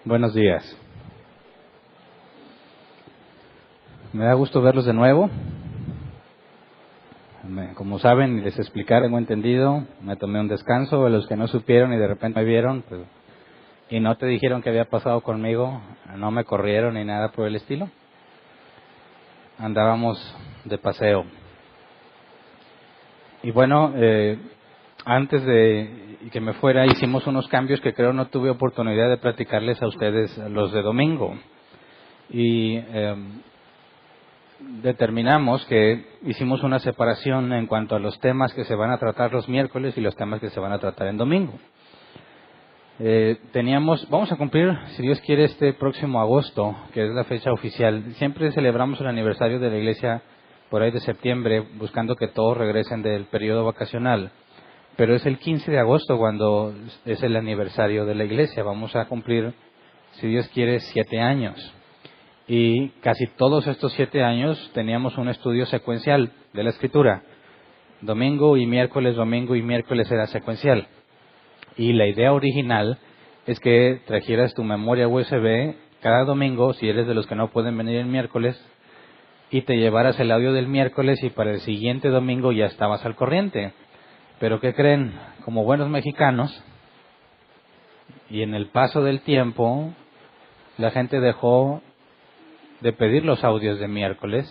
Buenos días. Me da gusto verlos de nuevo. Como saben y les expliqué, tengo entendido, me tomé un descanso. A los que no supieron y de repente me vieron, pues, y no te dijeron qué había pasado conmigo, no me corrieron ni nada por el estilo. Andábamos de paseo. Y bueno, antes de que me fuera, hicimos unos cambios que creo no tuve oportunidad de platicarles a ustedes, los de domingo. Y determinamos que hicimos una separación en cuanto a los temas que se van a tratar los miércoles y los temas que se van a tratar en domingo. Vamos a cumplir, si Dios quiere, este próximo agosto, que es la fecha oficial. Siempre celebramos el aniversario de la iglesia por ahí de septiembre, buscando que todos regresen del periodo vacacional. Pero es el 15 de agosto cuando es el aniversario de la iglesia. Vamos a cumplir, si Dios quiere, 7 años. Y casi todos estos 7 años teníamos un estudio secuencial de la Escritura. Domingo y miércoles era secuencial. Y la idea original es que trajeras tu memoria USB cada domingo, si eres de los que no pueden venir el miércoles, y te llevaras el audio del miércoles y para el siguiente domingo ya estabas al corriente. Pero ¿qué creen? Como buenos mexicanos, y en el paso del tiempo, la gente dejó de pedir los audios de miércoles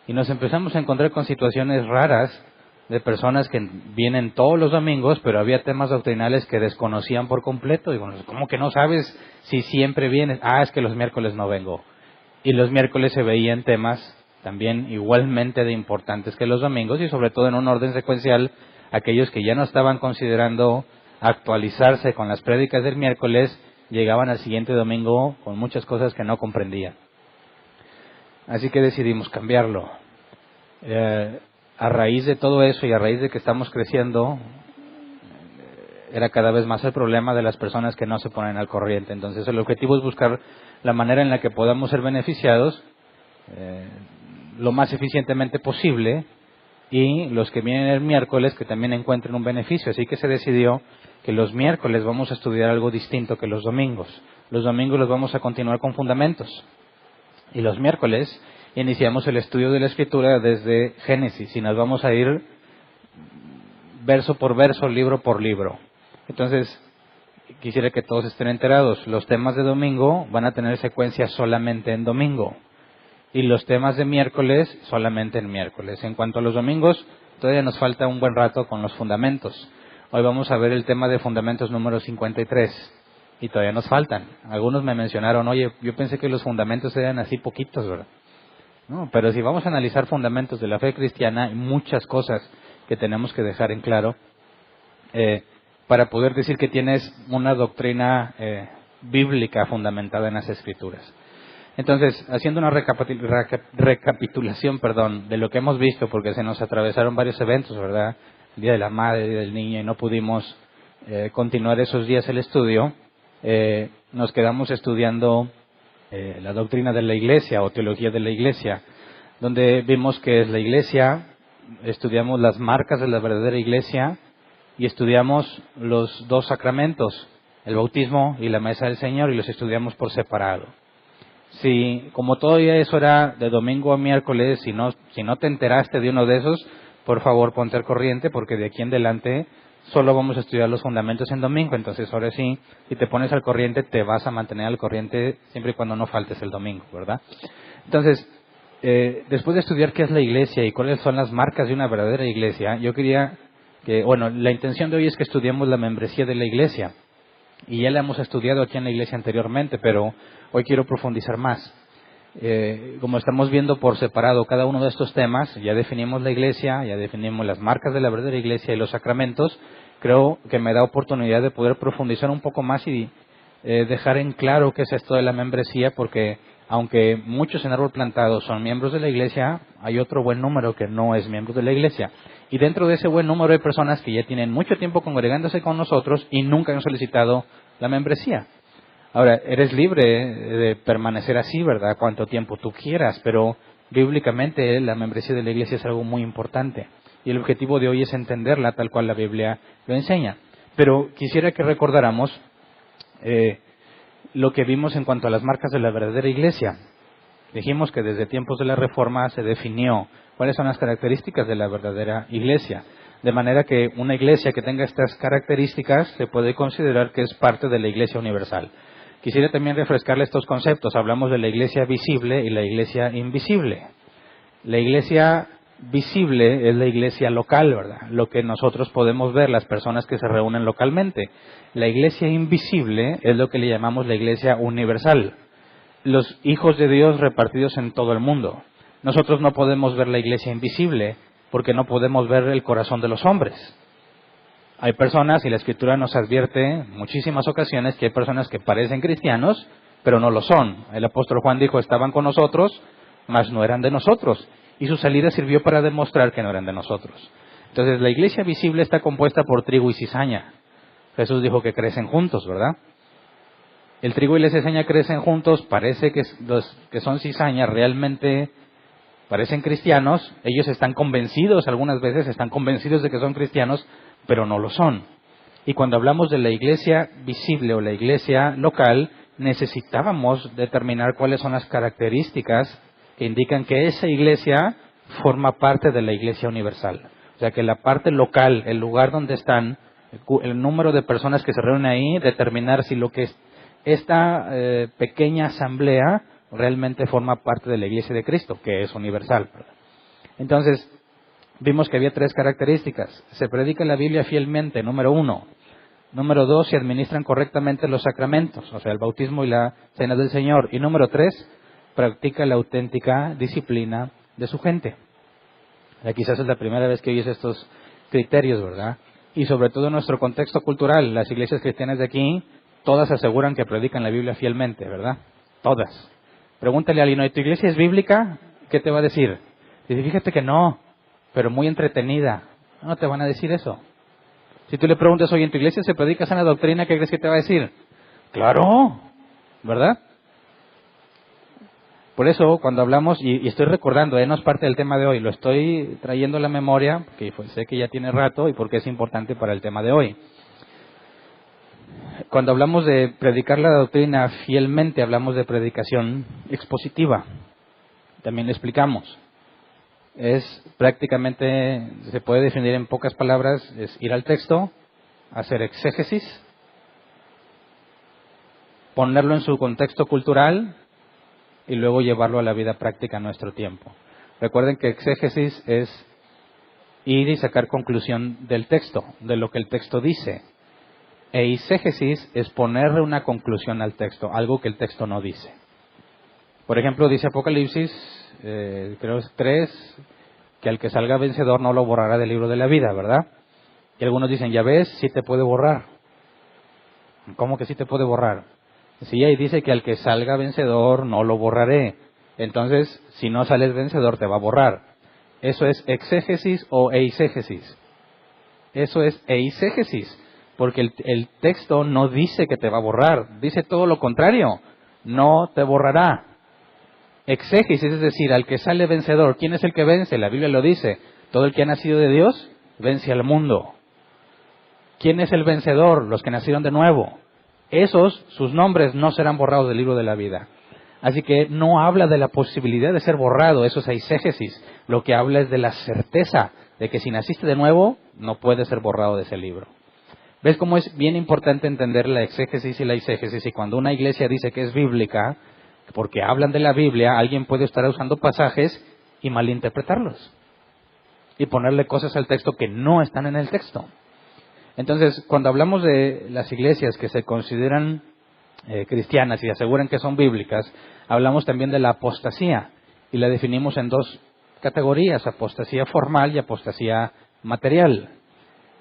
y nos empezamos a encontrar con situaciones raras de personas que vienen todos los domingos, pero había temas doctrinales que desconocían por completo. Digo, ¿cómo que no sabes si siempre vienes? Es que los miércoles no vengo. Y los miércoles se veían temas también igualmente de importantes que los domingos, y sobre todo en un orden secuencial, aquellos que ya no estaban considerando actualizarse con las prédicas del miércoles, llegaban al siguiente domingo con muchas cosas que no comprendían. Así que decidimos cambiarlo. A raíz de todo eso y a raíz de que estamos creciendo, era cada vez más el problema de las personas que no se ponen al corriente. Entonces el objetivo es buscar la manera en la que podamos ser beneficiados lo más eficientemente posible, y los que vienen el miércoles que también encuentren un beneficio. Así que se decidió que los miércoles vamos a estudiar algo distinto que los domingos. Los domingos los vamos a continuar con fundamentos. Y los miércoles iniciamos el estudio de la Escritura desde Génesis y nos vamos a ir verso por verso, libro por libro. Entonces, quisiera que todos estén enterados. Los temas de domingo van a tener secuencia solamente en domingo. Y los temas de miércoles solamente en miércoles. En cuanto a los domingos, todavía nos falta un buen rato con los fundamentos. Hoy vamos a ver el tema de fundamentos número 53. Y todavía nos faltan. Algunos me mencionaron, oye, yo pensé que los fundamentos eran así poquitos, ¿verdad? No, pero si vamos a analizar fundamentos de la fe cristiana, hay muchas cosas que tenemos que dejar en claro para poder decir que tienes una doctrina bíblica fundamentada en las Escrituras. Entonces, haciendo una recapitulación, de lo que hemos visto, porque se nos atravesaron varios eventos, ¿verdad? El Día de la Madre, el Día del Niño, y no pudimos continuar esos días el estudio. Nos quedamos estudiando la doctrina de la Iglesia o teología de la Iglesia, donde vimos que es la Iglesia, estudiamos las marcas de la verdadera Iglesia y estudiamos los 2 sacramentos, el bautismo y la mesa del Señor, y los estudiamos por separado. Si, como todavía eso era de domingo a miércoles, si no te enteraste de uno de esos, por favor ponte al corriente, porque de aquí en adelante solo vamos a estudiar los fundamentos en domingo. Entonces ahora sí, si te pones al corriente, te vas a mantener al corriente siempre y cuando no faltes el domingo, ¿verdad? Entonces, después de estudiar qué es la Iglesia y cuáles son las marcas de una verdadera Iglesia, yo quería la intención de hoy es que estudiemos la membresía de la Iglesia. Y ya la hemos estudiado aquí en la iglesia anteriormente, pero hoy quiero profundizar más. Como estamos viendo por separado cada uno de estos temas, ya definimos la iglesia, ya definimos las marcas de la verdadera iglesia y los sacramentos. Creo que me da oportunidad de poder profundizar un poco más y dejar en claro qué es esto de la membresía, porque aunque muchos en árbol plantado son miembros de la iglesia, hay otro buen número que no es miembro de la iglesia. Y dentro de ese buen número hay personas que ya tienen mucho tiempo congregándose con nosotros y nunca han solicitado la membresía. Ahora, eres libre de permanecer así, ¿verdad?, cuanto tiempo tú quieras, pero bíblicamente la membresía de la iglesia es algo muy importante. Y el objetivo de hoy es entenderla tal cual la Biblia lo enseña. Pero quisiera que recordáramos lo que vimos en cuanto a las marcas de la verdadera iglesia. Dijimos que desde tiempos de la Reforma se definió cuáles son las características de la verdadera iglesia. De manera que una iglesia que tenga estas características se puede considerar que es parte de la iglesia universal. Quisiera también refrescarle estos conceptos. Hablamos de la iglesia visible y la iglesia invisible. La iglesia visible es la iglesia local, ¿verdad? Lo que nosotros podemos ver, las personas que se reúnen localmente. La iglesia invisible es lo que le llamamos la iglesia universal. Los hijos de Dios repartidos en todo el mundo. Nosotros no podemos ver la iglesia invisible porque no podemos ver el corazón de los hombres. Hay personas, y la Escritura nos advierte en muchísimas ocasiones, que hay personas que parecen cristianos, pero no lo son. El apóstol Juan dijo, estaban con nosotros, mas no eran de nosotros. Y su salida sirvió para demostrar que no eran de nosotros. Entonces, la iglesia visible está compuesta por trigo y cizaña. Jesús dijo que crecen juntos, ¿verdad? El trigo y la cizaña crecen juntos, parece que los que son cizaña realmente parecen cristianos, ellos están convencidos, algunas veces están convencidos de que son cristianos, pero no lo son. Y cuando hablamos de la iglesia visible o la iglesia local, necesitábamos determinar cuáles son las características que indican que esa iglesia forma parte de la iglesia universal. O sea, que la parte local, el lugar donde están, el número de personas que se reúnen ahí, determinar si lo que es esta pequeña asamblea realmente forma parte de la iglesia de Cristo, que es universal. Entonces, vimos que había tres características. Se predica la Biblia fielmente, número 1. Número 2, se administran correctamente los sacramentos, o sea, el bautismo y la cena del Señor. Y número 3, practica la auténtica disciplina de su gente. Ya quizás es la primera vez que oyes estos criterios, ¿verdad? Y sobre todo en nuestro contexto cultural, las iglesias cristianas de aquí, todas aseguran que predican la Biblia fielmente, ¿verdad? Todas. Pregúntale a alguien, ¿y tu iglesia es bíblica? ¿Qué te va a decir? Dice, fíjate que no, pero muy entretenida. No te van a decir eso. Si tú le preguntas, oye, ¿en tu iglesia se predica sana doctrina? ¿Qué crees que te va a decir? Claro, ¿verdad? Por eso, cuando hablamos, y estoy recordando, no es parte del tema de hoy, lo estoy trayendo a la memoria, que sé que ya tiene rato y porque es importante para el tema de hoy. Cuando hablamos de predicar la doctrina fielmente, hablamos de predicación expositiva. También le explicamos. Es prácticamente, se puede definir en pocas palabras, es ir al texto, hacer exégesis, ponerlo en su contexto cultural y luego llevarlo a la vida práctica en nuestro tiempo. Recuerden que exégesis es ir y sacar conclusión del texto, de lo que el texto dice. Eisegesis es ponerle una conclusión al texto, algo que el texto no dice. Por ejemplo, dice Apocalipsis, creo es 3, que al que salga vencedor no lo borrará del libro de la vida, ¿verdad? Y algunos dicen, ya ves, sí te puede borrar. ¿Cómo que sí te puede borrar? Sí, ahí dice que al que salga vencedor no lo borraré. Entonces, si no sales vencedor, te va a borrar. ¿Eso es exégesis o eisegesis? Eso es eisegesis. Porque el texto no dice que te va a borrar, dice todo lo contrario, no te borrará. Exégesis, es decir, al que sale vencedor. ¿Quién es el que vence? La Biblia lo dice, todo el que ha nacido de Dios vence al mundo. ¿Quién es el vencedor? Los que nacieron de nuevo. Esos, sus nombres no serán borrados del libro de la vida. Así que no habla de la posibilidad de ser borrado, eso es eisegesis. Lo que habla es de la certeza de que si naciste de nuevo, no puedes ser borrado de ese libro. ¿Ves cómo es bien importante entender la exégesis y la eisegesis? Y cuando una iglesia dice que es bíblica, porque hablan de la Biblia, alguien puede estar usando pasajes y malinterpretarlos. Y ponerle cosas al texto que no están en el texto. Entonces, cuando hablamos de las iglesias que se consideran cristianas y aseguran que son bíblicas, hablamos también de la apostasía. Y la definimos en dos categorías, apostasía formal y apostasía material.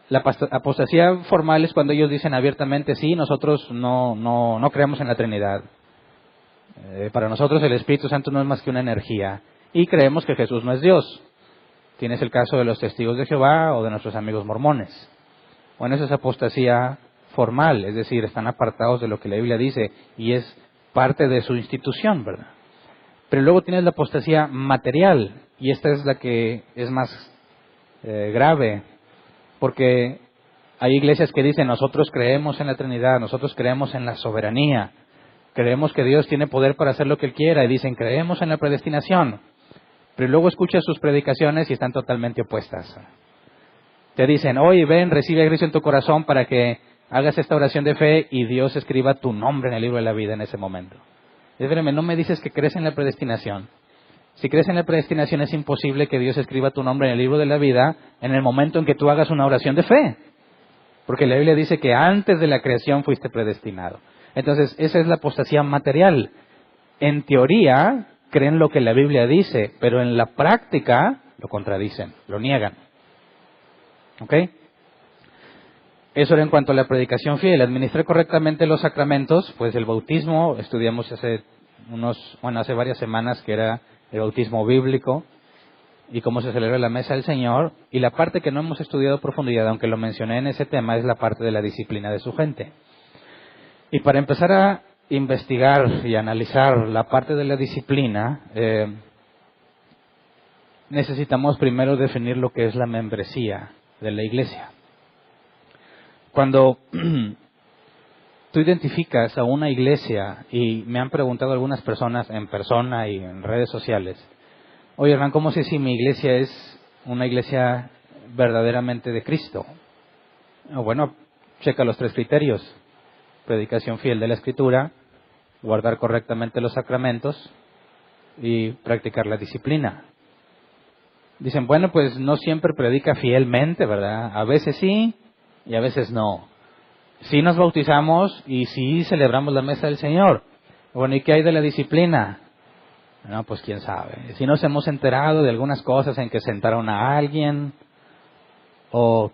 La apostasía formal es cuando ellos dicen abiertamente, sí, nosotros no creemos en la Trinidad. Para nosotros el Espíritu Santo no es más que una energía. Y creemos que Jesús no es Dios. Tienes el caso de los testigos de Jehová o de nuestros amigos mormones. Bueno, eso es apostasía formal, es decir, están apartados de lo que la Biblia dice y es parte de su institución, ¿verdad? Pero luego tienes la apostasía material y esta es la que es más grave. Porque hay iglesias que dicen, nosotros creemos en la Trinidad, nosotros creemos en la soberanía, Creemos que Dios tiene poder para hacer lo que Él quiera y dicen, creemos en la predestinación. Pero luego escuchas sus predicaciones y están totalmente opuestas. Te dicen, oye, ven, recibe a Cristo en tu corazón para que hagas esta oración de fe y Dios escriba tu nombre en el libro de la vida en ese momento. Espérame, no me dices que crees en la predestinación. Si crees en la predestinación es imposible que Dios escriba tu nombre en el libro de la vida en el momento en que tú hagas una oración de fe. Porque la Biblia dice que antes de la creación fuiste predestinado. Entonces, esa es la apostasía material. En teoría, creen lo que la Biblia dice, pero en la práctica lo contradicen, lo niegan. ¿Ok? Eso era en cuanto a la predicación fiel. Administrar correctamente los sacramentos, pues el bautismo, estudiamos hace varias semanas que era el bautismo bíblico y cómo se celebra la mesa del Señor. Y la parte que no hemos estudiado a profundidad, aunque lo mencioné en ese tema, es la parte de la disciplina de su gente. Y para empezar a investigar y analizar la parte de la disciplina, necesitamos primero definir lo que es la membresía de la iglesia. Cuando tú identificas a una iglesia, y me han preguntado algunas personas en persona y en redes sociales, oye Hernán, ¿cómo sé si mi iglesia es una iglesia verdaderamente de Cristo? Bueno, checa los 3 criterios: predicación fiel de la Escritura, guardar correctamente los sacramentos y practicar la disciplina. Dicen, bueno, pues no siempre predica fielmente, ¿verdad? A veces sí y a veces no. Sí nos bautizamos y sí celebramos la mesa del Señor. Bueno, ¿y qué hay de la disciplina? No, pues quién sabe. Si nos hemos enterado de algunas cosas en que sentaron a alguien o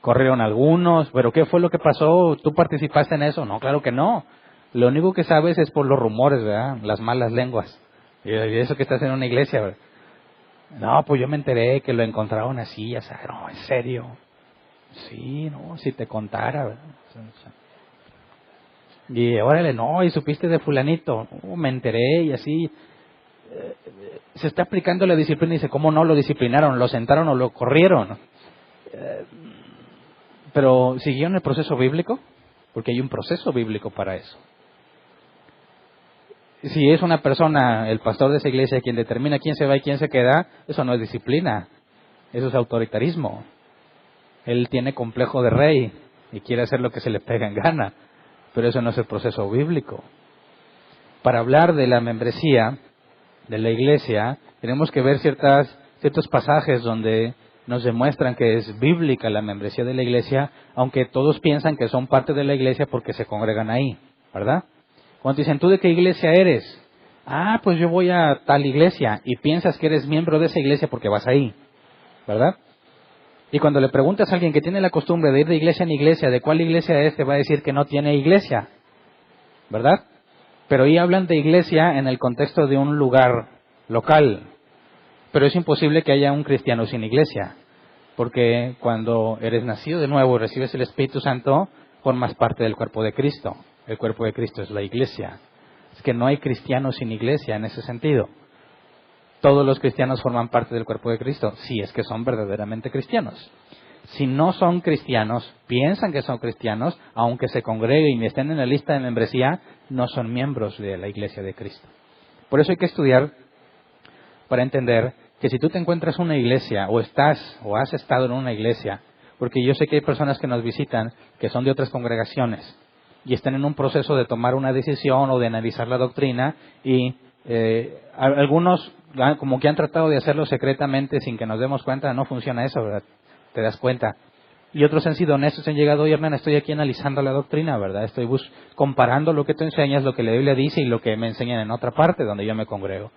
corrieron algunos, pero ¿qué fue lo que pasó? ¿Tú participaste en eso? No, claro que no. Lo único que sabes es por los rumores, ¿verdad? Las malas lenguas. Y eso que estás en una iglesia, ¿verdad? No, pues yo me enteré que lo encontraron así, ya sabes, no, en serio. Sí, no, si te contara, ¿verdad? Y órale, no, y supiste de fulanito. No, me enteré y así. Se está aplicando la disciplina y dice, ¿cómo no lo disciplinaron? ¿Lo sentaron o lo corrieron? Pero ¿siguieron el proceso bíblico? Porque hay un proceso bíblico para eso. Si es una persona, el pastor de esa iglesia, quien determina quién se va y quién se queda, eso no es disciplina, eso es autoritarismo. Él tiene complejo de rey y quiere hacer lo que se le pega en gana, pero eso no es el proceso bíblico. Para hablar de la membresía de la iglesia, tenemos que ver ciertos pasajes donde nos demuestran que es bíblica la membresía de la iglesia, aunque todos piensan que son parte de la iglesia porque se congregan ahí, ¿verdad? Cuando dicen, ¿tú de qué iglesia eres? Ah, pues yo voy a tal iglesia, y piensas que eres miembro de esa iglesia porque vas ahí, ¿verdad? Y cuando le preguntas a alguien que tiene la costumbre de ir de iglesia en iglesia, ¿de cuál iglesia es? Te va a decir que no tiene iglesia, ¿verdad? Pero ahí hablan de iglesia en el contexto de un lugar local. Pero es imposible que haya un cristiano sin iglesia, porque cuando eres nacido de nuevo y recibes el Espíritu Santo, formas parte del cuerpo de Cristo. El cuerpo de Cristo es la iglesia. Es que no hay cristianos sin iglesia en ese sentido. Todos los cristianos forman parte del cuerpo de Cristo, si es que son verdaderamente cristianos. Si no son cristianos, piensan que son cristianos, aunque se congreguen y estén en la lista de membresía, no son miembros de la iglesia de Cristo. Por eso hay que estudiar para entender que si tú te encuentras una iglesia, o has estado en una iglesia, porque yo sé que hay personas que nos visitan que son de otras congregaciones y están en un proceso de tomar una decisión o de analizar la doctrina, y algunos como que han tratado de hacerlo secretamente sin que nos demos cuenta. No funciona eso, ¿verdad? Te das cuenta. Y otros han sido honestos, han llegado, oye Hernán, estoy aquí analizando la doctrina, ¿verdad? Estoy comparando lo que tú enseñas, lo que la Biblia dice y lo que me enseñan en otra parte donde yo me congrego.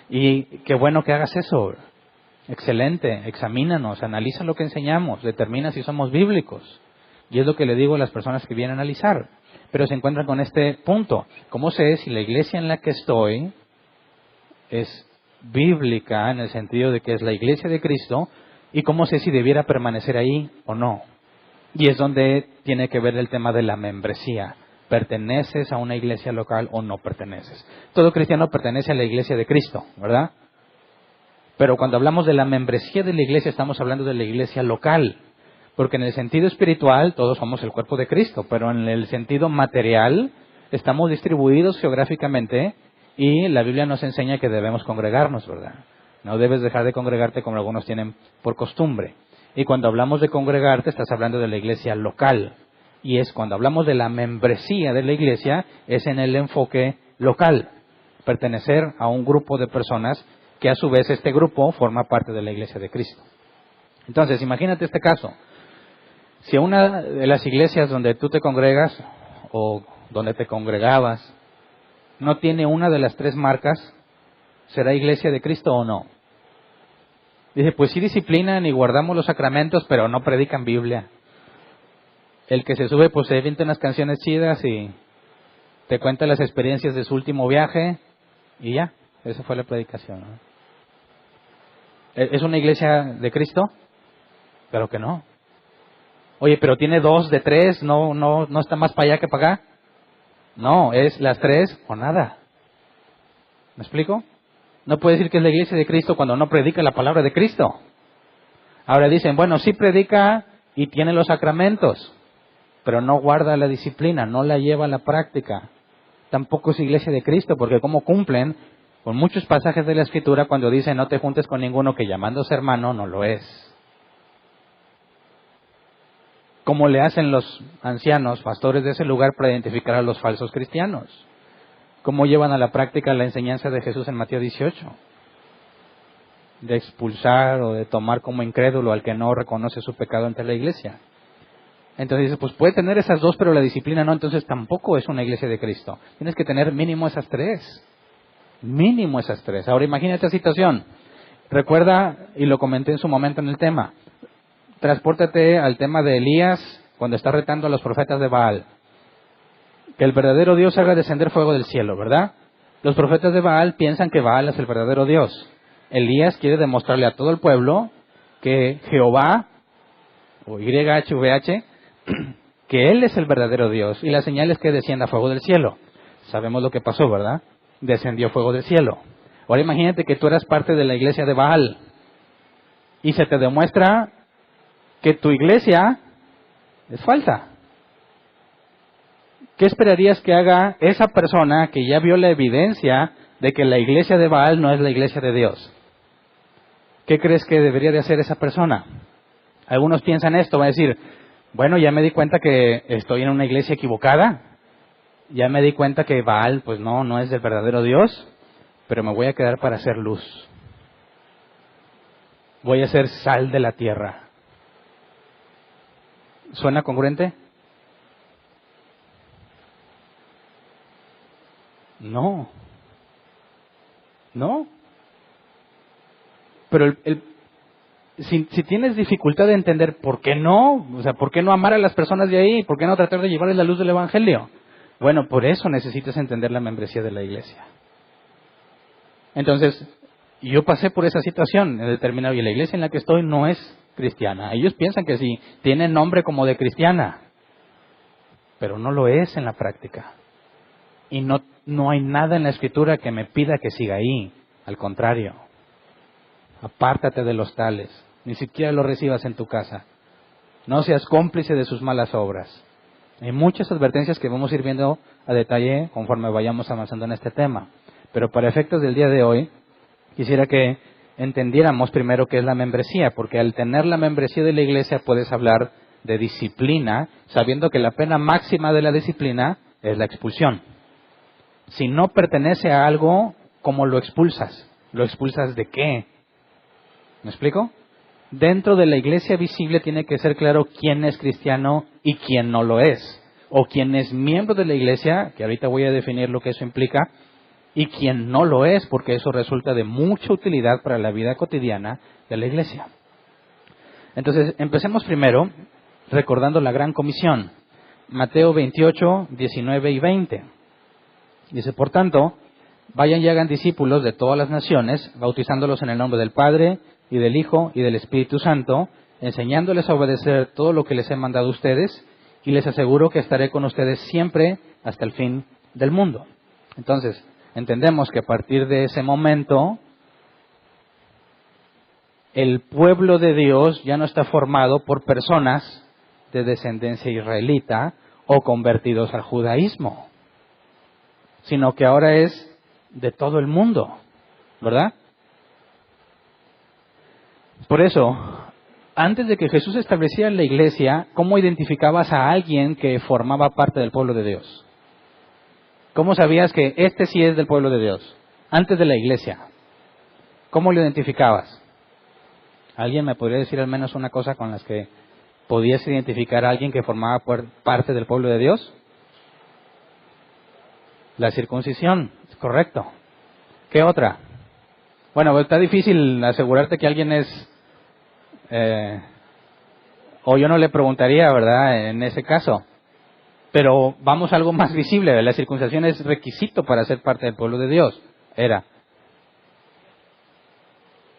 Y qué bueno que hagas eso. Excelente, examínanos, analiza lo que enseñamos, determina si somos bíblicos. Y es lo que le digo a las personas que vienen a analizar. Pero se encuentran con este punto. ¿Cómo sé si la iglesia en la que estoy es bíblica en el sentido de que es la iglesia de Cristo? ¿Y cómo sé si debiera permanecer ahí o no? Y es donde tiene que ver el tema de la membresía. ¿Perteneces a una iglesia local o no perteneces? Todo cristiano pertenece a la iglesia de Cristo, ¿verdad? Pero cuando hablamos de la membresía de la iglesia, estamos hablando de la iglesia local. Porque en el sentido espiritual, todos somos el cuerpo de Cristo. Pero en el sentido material, estamos distribuidos geográficamente y la Biblia nos enseña que debemos congregarnos, ¿verdad? No debes dejar de congregarte como algunos tienen por costumbre. Y cuando hablamos de congregarte, estás hablando de la iglesia local. Y es cuando hablamos de la membresía de la iglesia, es en el enfoque local. Pertenecer a un grupo de personas que a su vez este grupo forma parte de la iglesia de Cristo. Entonces, imagínate este caso. Si una de las iglesias donde tú te congregas o donde te congregabas no tiene una de las tres marcas, ¿será iglesia de Cristo o no? Dice, pues sí disciplinan y guardamos los sacramentos, pero no predican Biblia. El que se sube, pues se avienta unas canciones chidas y te cuenta las experiencias de su último viaje y ya, esa fue la predicación, ¿no? ¿Es una iglesia de Cristo? Claro que no. Oye, pero tiene 2 de 3, no está más para allá que para acá. No, es las 3 o nada. ¿Me explico? No puede decir que es la iglesia de Cristo cuando no predica la palabra de Cristo. Ahora dicen, bueno, sí predica y tiene los sacramentos, pero no guarda la disciplina, no la lleva a la práctica. Tampoco es iglesia de Cristo, porque como cumplen con muchos pasajes de la Escritura cuando dice no te juntes con ninguno que llamándose hermano no lo es. ¿Cómo le hacen los ancianos, pastores de ese lugar para identificar a los falsos cristianos? ¿Cómo llevan a la práctica la enseñanza de Jesús en Mateo 18? De expulsar o de tomar como incrédulo al que no reconoce su pecado ante la iglesia. Entonces dice, pues puede tener esas 2, pero la disciplina no, entonces tampoco es una iglesia de Cristo. Tienes que tener mínimo esas 3. Mínimo esas 3. Ahora imagínate esta situación. Recuerda, y lo comenté en su momento en el tema, transpórtate al tema de Elías cuando está retando a los profetas de Baal. Que el verdadero Dios haga descender fuego del cielo, ¿verdad? Los profetas de Baal piensan que Baal es el verdadero Dios. Elías quiere demostrarle a todo el pueblo que Jehová, o YHVH, que Él es el verdadero Dios. Y la señal es que descienda fuego del cielo. Sabemos lo que pasó, ¿verdad? Descendió fuego del cielo. Ahora imagínate que tú eras parte de la iglesia de Baal y se te demuestra que tu iglesia es falsa. ¿Qué esperarías que haga esa persona que ya vio la evidencia de que la iglesia de Baal no es la iglesia de Dios? ¿Qué crees que debería de hacer esa persona? Algunos piensan esto, van a decir, bueno, ya me di cuenta que estoy en una iglesia equivocada, ya me di cuenta que Baal pues no es el verdadero Dios, pero me voy a quedar para hacer luz. Voy a ser sal de la tierra. ¿Suena congruente? No. Pero si tienes dificultad de entender por qué no, o sea, por qué no amar a las personas de ahí, por qué no tratar de llevarles la luz del Evangelio, bueno, por eso necesitas entender la membresía de la iglesia. Entonces, yo pasé por esa situación en determinado, y la iglesia en la que estoy no es cristiana. Ellos piensan que sí, tiene nombre como de cristiana, pero no lo es en la práctica. Y no hay nada en la Escritura que me pida que siga ahí. Al contrario, apártate de los tales, ni siquiera los recibas en tu casa. No seas cómplice de sus malas obras. Hay muchas advertencias que vamos a ir viendo a detalle conforme vayamos avanzando en este tema. Pero para efectos del día de hoy, quisiera que entendiéramos primero qué es la membresía, porque al tener la membresía de la iglesia puedes hablar de disciplina, sabiendo que la pena máxima de la disciplina es la expulsión. Si no pertenece a algo, ¿cómo lo expulsas? ¿Lo expulsas de qué? ¿Me explico? Dentro de la iglesia visible tiene que ser claro quién es cristiano y quién no lo es. O quién es miembro de la iglesia, que ahorita voy a definir lo que eso implica, y quién no lo es, porque eso resulta de mucha utilidad para la vida cotidiana de la iglesia. Entonces, empecemos primero recordando la gran comisión. Mateo 28, 19 y 20. Dice, por tanto, vayan y hagan discípulos de todas las naciones, bautizándolos en el nombre del Padre, y del Hijo, y del Espíritu Santo, enseñándoles a obedecer todo lo que les he mandado a ustedes, y les aseguro que estaré con ustedes siempre hasta el fin del mundo. Entonces, entendemos que a partir de ese momento, el pueblo de Dios ya no está formado por personas de descendencia israelita o convertidos al judaísmo. sino que ahora es de todo el mundo, ¿verdad? Por eso, antes de que Jesús estableciera la iglesia, ¿cómo identificabas a alguien que formaba parte del pueblo de Dios? ¿Cómo sabías que este sí es del pueblo de Dios? Antes de la iglesia, ¿cómo lo identificabas? ¿Alguien me podría decir al menos una cosa con las que podías identificar a alguien que formaba parte del pueblo de Dios? La circuncisión, es correcto. ¿Qué otra? Bueno, está difícil asegurarte que alguien es... o yo no le preguntaría, ¿verdad?, en ese caso. Pero vamos a algo más visible. La circuncisión es requisito para ser parte del pueblo de Dios. Era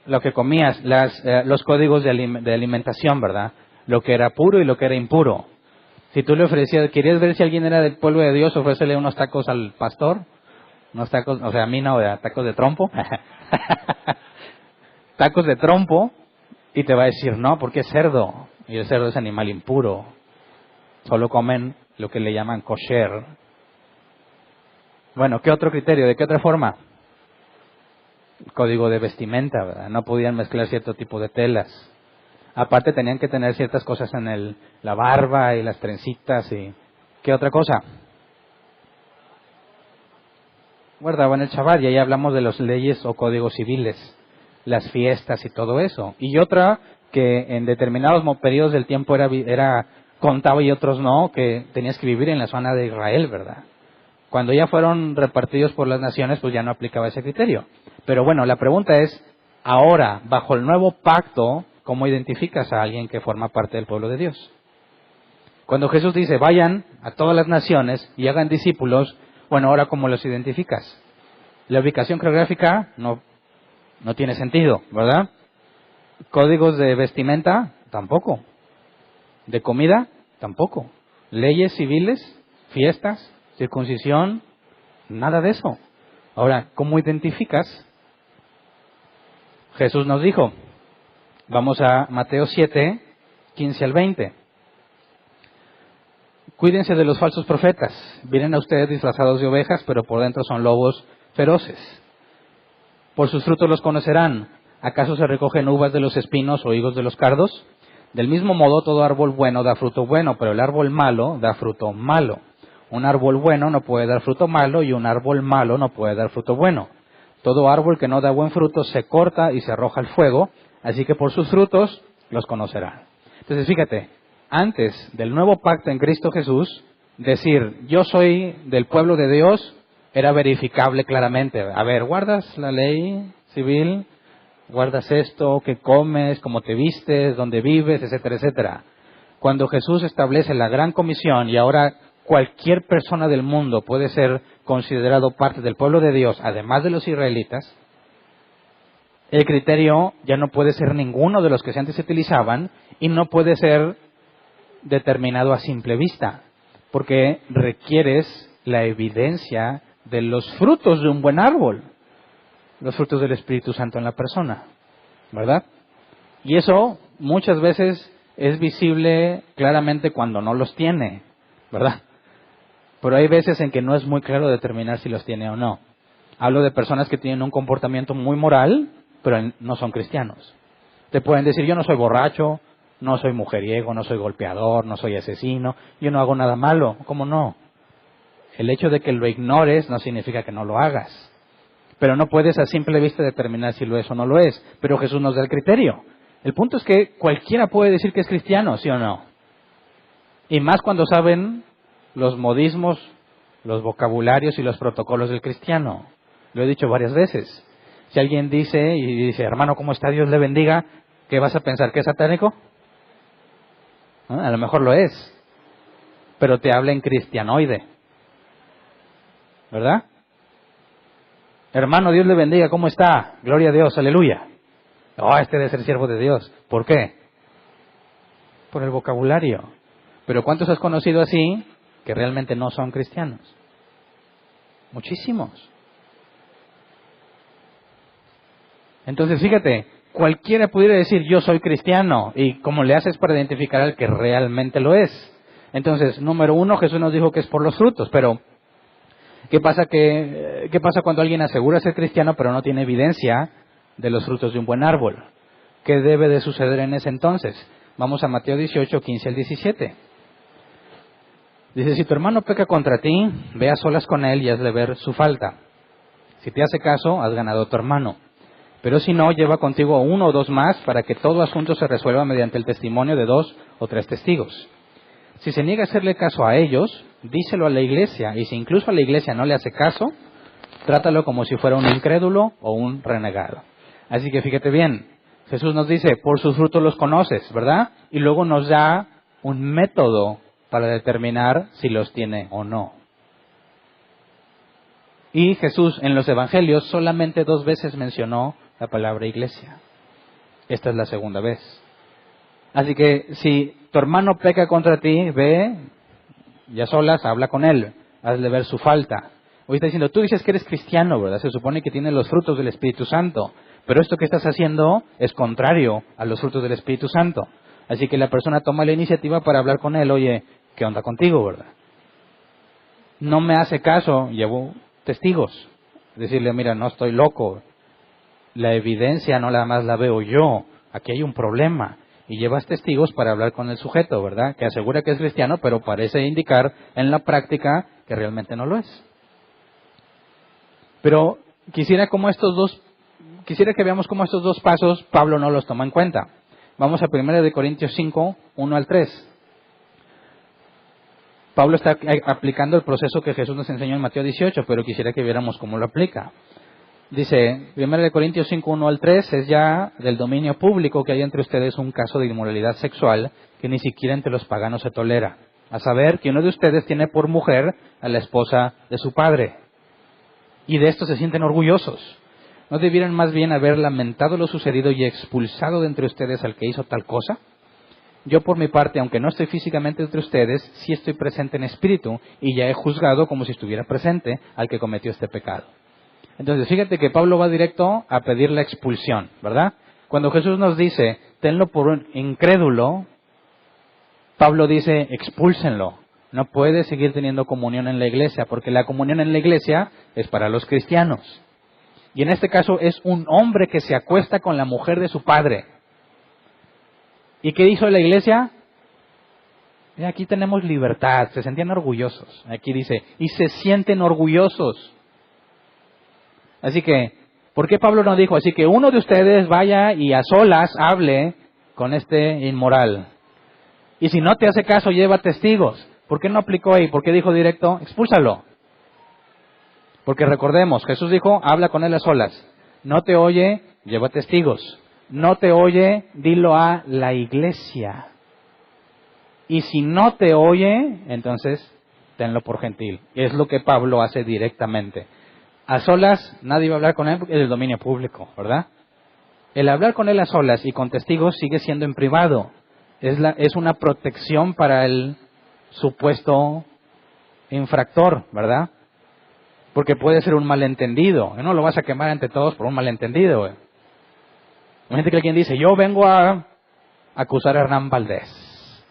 lo que comías, los códigos de alimentación, ¿verdad? Lo que era puro y lo que era impuro. Si tú le ofrecías, querías ver si alguien era del pueblo de Dios, ofrécele unos tacos al pastor, unos tacos, o sea, a mí no, tacos de trompo, tacos de trompo, y te va a decir, no, porque es cerdo, y el cerdo es animal impuro, solo comen lo que le llaman kosher. Bueno, ¿qué otro criterio? ¿De qué otra forma? Código de vestimenta, ¿verdad? No podían mezclar cierto tipo de telas. Aparte tenían que tener ciertas cosas en la barba y las trencitas y... ¿Qué otra cosa? Guardaban el Shabbat, y ahí hablamos de las leyes o códigos civiles, las fiestas y todo eso. Y otra que en determinados periodos del tiempo era contaba y otros no, que tenías que vivir en la zona de Israel, ¿verdad? Cuando ya fueron repartidos por las naciones, pues ya no aplicaba ese criterio. Pero bueno, la pregunta es, ahora, bajo el nuevo pacto, ¿cómo identificas a alguien que forma parte del pueblo de Dios? Cuando Jesús dice, vayan a todas las naciones y hagan discípulos, bueno, ahora ¿cómo los identificas? La ubicación geográfica no tiene sentido, ¿verdad? Códigos de vestimenta, tampoco. De comida, tampoco. Leyes civiles, fiestas, circuncisión, nada de eso. Ahora, ¿cómo identificas? Jesús nos dijo, vamos a Mateo 7, 15 al 20. Cuídense de los falsos profetas. Vienen a ustedes disfrazados de ovejas, pero por dentro son lobos feroces. Por sus frutos los conocerán. ¿Acaso se recogen uvas de los espinos o higos de los cardos? Del mismo modo, todo árbol bueno da fruto bueno, pero el árbol malo da fruto malo. Un árbol bueno no puede dar fruto malo, y un árbol malo no puede dar fruto bueno. Todo árbol que no da buen fruto se corta y se arroja al fuego, así que por sus frutos los conocerán. Entonces, fíjate, antes del nuevo pacto en Cristo Jesús, decir yo soy del pueblo de Dios era verificable claramente. A ver, ¿guardas la ley civil? ¿Guardas esto? ¿Qué comes? ¿Cómo te vistes? ¿Dónde vives? Etcétera, etcétera. Cuando Jesús establece la gran comisión y ahora cualquier persona del mundo puede ser considerado parte del pueblo de Dios, además de los israelitas, el criterio ya no puede ser ninguno de los que antes se utilizaban y no puede ser determinado a simple vista, porque requieres la evidencia de los frutos de un buen árbol, los frutos del Espíritu Santo en la persona, ¿verdad? Y eso muchas veces es visible claramente cuando no los tiene, ¿verdad? Pero hay veces en que no es muy claro determinar si los tiene o no. Hablo de personas que tienen un comportamiento muy moral, pero no son cristianos. Te pueden decir, yo no soy borracho, no soy mujeriego, no soy golpeador, no soy asesino, yo no hago nada malo. ¿Cómo no? El hecho de que lo ignores no significa que no lo hagas. Pero no puedes a simple vista determinar si lo es o no lo es. Pero Jesús nos da el criterio. El punto es que cualquiera puede decir que es cristiano, ¿sí o no? Y más cuando saben los modismos, los vocabularios y los protocolos del cristiano. Lo he dicho varias veces. Si alguien dice, hermano, ¿cómo está? Dios le bendiga, ¿qué vas a pensar? ¿Que es satánico? A lo mejor lo es, pero te habla en cristianoide, ¿verdad? Hermano, Dios le bendiga, ¿cómo está? Gloria a Dios, aleluya. Este debe ser siervo de Dios. ¿Por qué? Por el vocabulario. Pero ¿cuántos has conocido así que realmente no son cristianos? Muchísimos. Entonces, fíjate, cualquiera pudiera decir yo soy cristiano, y ¿cómo le haces para identificar al que realmente lo es? Entonces, número uno, Jesús nos dijo que es por los frutos, pero ¿Qué pasa cuando alguien asegura ser cristiano pero no tiene evidencia de los frutos de un buen árbol? ¿Qué debe de suceder en ese entonces? Vamos a Mateo 18, 15 al 17. Dice, si tu hermano peca contra ti, ve a solas con él y hazle ver su falta. Si te hace caso, has ganado a tu hermano. Pero si no, lleva contigo 1 o 2 más para que todo asunto se resuelva mediante el testimonio de 2 o 3 testigos. Si se niega a hacerle caso a ellos, díselo a la iglesia. Y si incluso a la iglesia no le hace caso, trátalo como si fuera un incrédulo o un renegado. Así que fíjate bien, Jesús nos dice, por sus frutos los conoces, ¿verdad? Y luego nos da un método para determinar si los tiene o no. Y Jesús en los evangelios solamente 2 veces mencionó la palabra iglesia. Esta es la segunda vez. Así que si tu hermano peca contra ti, ve, ya solas, habla con él, hazle ver su falta. Hoy está diciendo, tú dices que eres cristiano, ¿verdad? Se supone que tienes los frutos del Espíritu Santo, pero esto que estás haciendo es contrario a los frutos del Espíritu Santo. Así que la persona toma la iniciativa para hablar con él, oye, ¿qué onda contigo, verdad? No me hace caso, llevo testigos. Decirle, mira, no estoy loco, la evidencia no nada más la veo yo, aquí hay un problema. Y llevas testigos para hablar con el sujeto, ¿verdad? Que asegura que es cristiano, pero parece indicar en la práctica que realmente no lo es. Pero quisiera que veamos cómo estos 2 pasos Pablo no los toma en cuenta. Vamos a 1 Corintios 5, 1 al 3. Pablo está aplicando el proceso que Jesús nos enseñó en Mateo 18, pero quisiera que viéramos cómo lo aplica. Dice, 1 Corintios 5, 1 al 3, es ya del dominio público que hay entre ustedes un caso de inmoralidad sexual que ni siquiera entre los paganos se tolera. A saber, que uno de ustedes tiene por mujer a la esposa de su padre. Y de esto se sienten orgullosos. ¿No debieran más bien haber lamentado lo sucedido y expulsado de entre ustedes al que hizo tal cosa? Yo por mi parte, aunque no estoy físicamente entre ustedes, sí estoy presente en espíritu y ya he juzgado como si estuviera presente al que cometió este pecado. Entonces, fíjate que Pablo va directo a pedir la expulsión, ¿verdad? Cuando Jesús nos dice, tenlo por un incrédulo, Pablo dice, expúlsenlo. No puede seguir teniendo comunión en la iglesia, porque la comunión en la iglesia es para los cristianos. Y en este caso es un hombre que se acuesta con la mujer de su padre. ¿Y qué hizo la iglesia? Aquí tenemos libertad, se sentían orgullosos. Aquí dice, y se sienten orgullosos. Así que, ¿por qué Pablo no dijo? Así que uno de ustedes vaya y a solas hable con este inmoral. Y si no te hace caso, lleva testigos. ¿Por qué no aplicó ahí? ¿Por qué dijo directo? Expúlsalo. Porque recordemos, Jesús dijo, habla con él a solas. No te oye, lleva testigos. No te oye, dilo a la iglesia. Y si no te oye, entonces tenlo por gentil. Es lo que Pablo hace directamente. A solas, nadie va a hablar con él porque es el dominio público, ¿verdad? El hablar con él a solas y con testigos sigue siendo en privado. Es una protección para el supuesto infractor, ¿verdad? Porque puede ser un malentendido. No lo vas a quemar ante todos por un malentendido. Imagínate que alguien dice, yo vengo a acusar a Hernán Valdés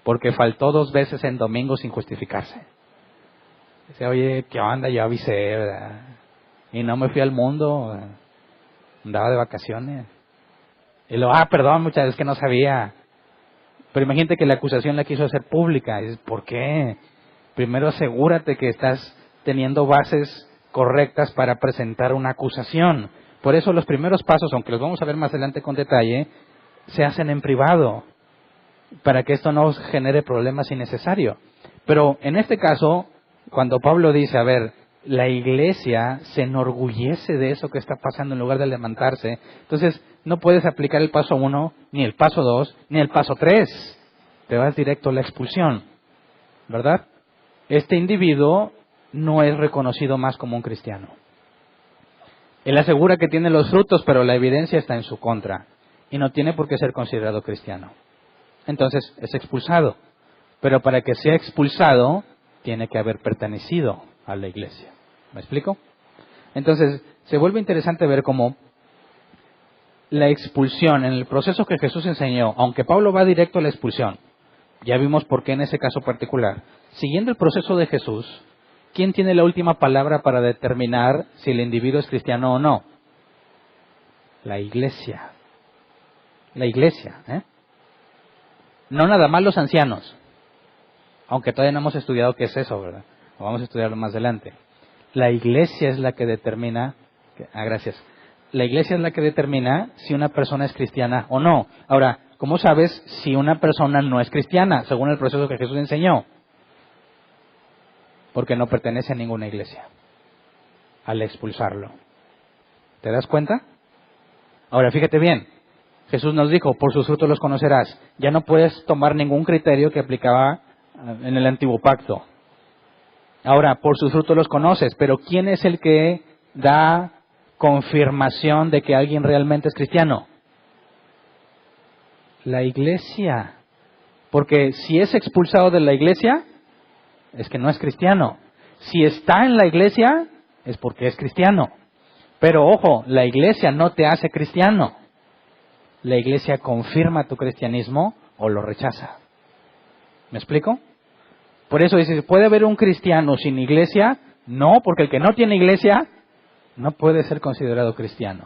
porque faltó 2 veces en domingo sin justificarse. Dice, oye, ¿qué onda? Yo avisé, ¿verdad? Y no me fui al mundo, andaba de vacaciones. Y luego, perdón, muchas veces que no sabía. Pero imagínate que la acusación la quiso hacer pública. Y dices, ¿por qué? Primero asegúrate que estás teniendo bases correctas para presentar una acusación. Por eso los primeros pasos, aunque los vamos a ver más adelante con detalle, se hacen en privado, para que esto no genere problemas innecesarios. Pero en este caso, cuando Pablo dice, a ver, la iglesia se enorgullece de eso que está pasando en lugar de levantarse, entonces no puedes aplicar el paso 1, ni el paso 2, ni el paso 3. Te vas directo a la expulsión, ¿verdad? Este individuo no es reconocido más como un cristiano. Él asegura que tiene los frutos, pero la evidencia está en su contra. Y no tiene por qué ser considerado cristiano. Entonces es expulsado. Pero para que sea expulsado, tiene que haber pertenecido a la iglesia. ¿Me explico? Entonces, se vuelve interesante ver cómo la expulsión, en el proceso que Jesús enseñó, aunque Pablo va directo a la expulsión, ya vimos por qué en ese caso particular, siguiendo el proceso de Jesús, ¿quién tiene la última palabra para determinar si el individuo es cristiano o no? La iglesia. La iglesia, ¿eh? No nada más los ancianos. Aunque todavía no hemos estudiado qué es eso, ¿verdad? Lo vamos a estudiarlo más adelante. La iglesia es la que determina... gracias. La iglesia es la que determina si una persona es cristiana o no. Ahora, ¿cómo sabes si una persona no es cristiana, según el proceso que Jesús enseñó? Porque no pertenece a ninguna iglesia, al expulsarlo. ¿Te das cuenta? Ahora, fíjate bien. Jesús nos dijo, por sus frutos los conocerás. Ya no puedes tomar ningún criterio que aplicaba en el antiguo pacto. Ahora, por sus frutos los conoces, pero ¿quién es el que da confirmación de que alguien realmente es cristiano? La iglesia. Porque si es expulsado de la iglesia, es que no es cristiano. Si está en la iglesia, es porque es cristiano. Pero ojo, la iglesia no te hace cristiano. La iglesia confirma tu cristianismo o lo rechaza. ¿Me explico? Por eso dice, ¿puede haber un cristiano sin iglesia? No, porque el que no tiene iglesia no puede ser considerado cristiano.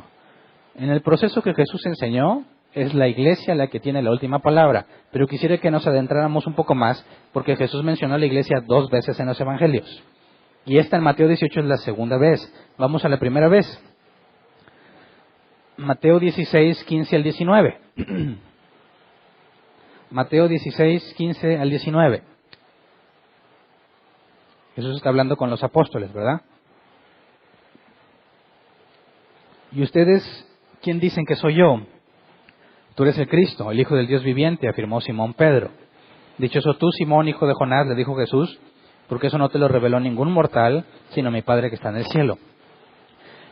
En el proceso que Jesús enseñó, es la iglesia la que tiene la última palabra. Pero quisiera que nos adentráramos un poco más, porque Jesús mencionó a la iglesia 2 veces en los evangelios. Y esta en Mateo 18 es la segunda vez. Vamos a la primera vez. Mateo 16, 15 al 19. Mateo 16, 15 al 19. Jesús está hablando con los apóstoles, ¿verdad? ¿Y ustedes quién dicen que soy yo? Tú eres el Cristo, el Hijo del Dios viviente, afirmó Simón Pedro. Dichoso tú, Simón, hijo de Jonás, le dijo Jesús, porque eso no te lo reveló ningún mortal, sino mi Padre que está en el cielo.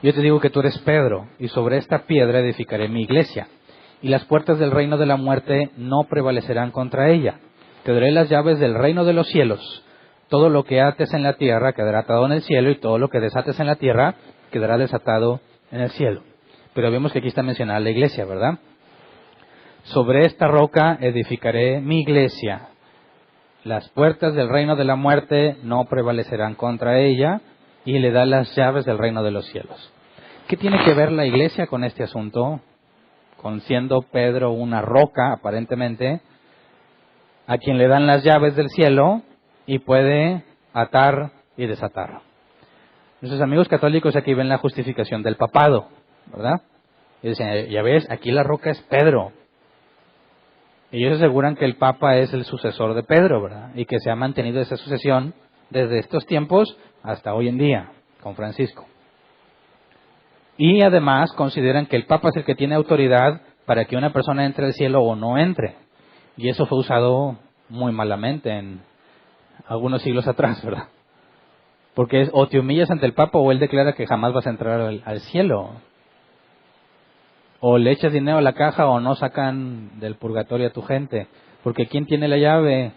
Yo te digo que tú eres Pedro, y sobre esta piedra edificaré mi iglesia, y las puertas del reino de la muerte no prevalecerán contra ella. Te daré las llaves del reino de los cielos. Todo lo que ates en la tierra quedará atado en el cielo, y todo lo que desates en la tierra quedará desatado en el cielo. Pero vemos que aquí está mencionada la iglesia, ¿verdad? Sobre esta roca edificaré mi iglesia. Las puertas del reino de la muerte no prevalecerán contra ella, y le da las llaves del reino de los cielos. ¿Qué tiene que ver la iglesia con este asunto? Con siendo Pedro una roca, aparentemente, a quien le dan las llaves del cielo y puede atar y desatar. Nuestros amigos católicos aquí ven la justificación del papado, ¿verdad? Y dicen, ya ves, aquí la roca es Pedro. Ellos aseguran que el Papa es el sucesor de Pedro, ¿verdad? Y que se ha mantenido esa sucesión desde estos tiempos hasta hoy en día, con Francisco. Y además consideran que el Papa es el que tiene autoridad para que una persona entre al cielo o no entre. Y eso fue usado muy malamente en algunos siglos atrás, ¿verdad? Porque es o te humillas ante el Papa o él declara que jamás vas a entrar al cielo. O le echas dinero a la caja o no sacan del purgatorio a tu gente. Porque ¿quién tiene la llave?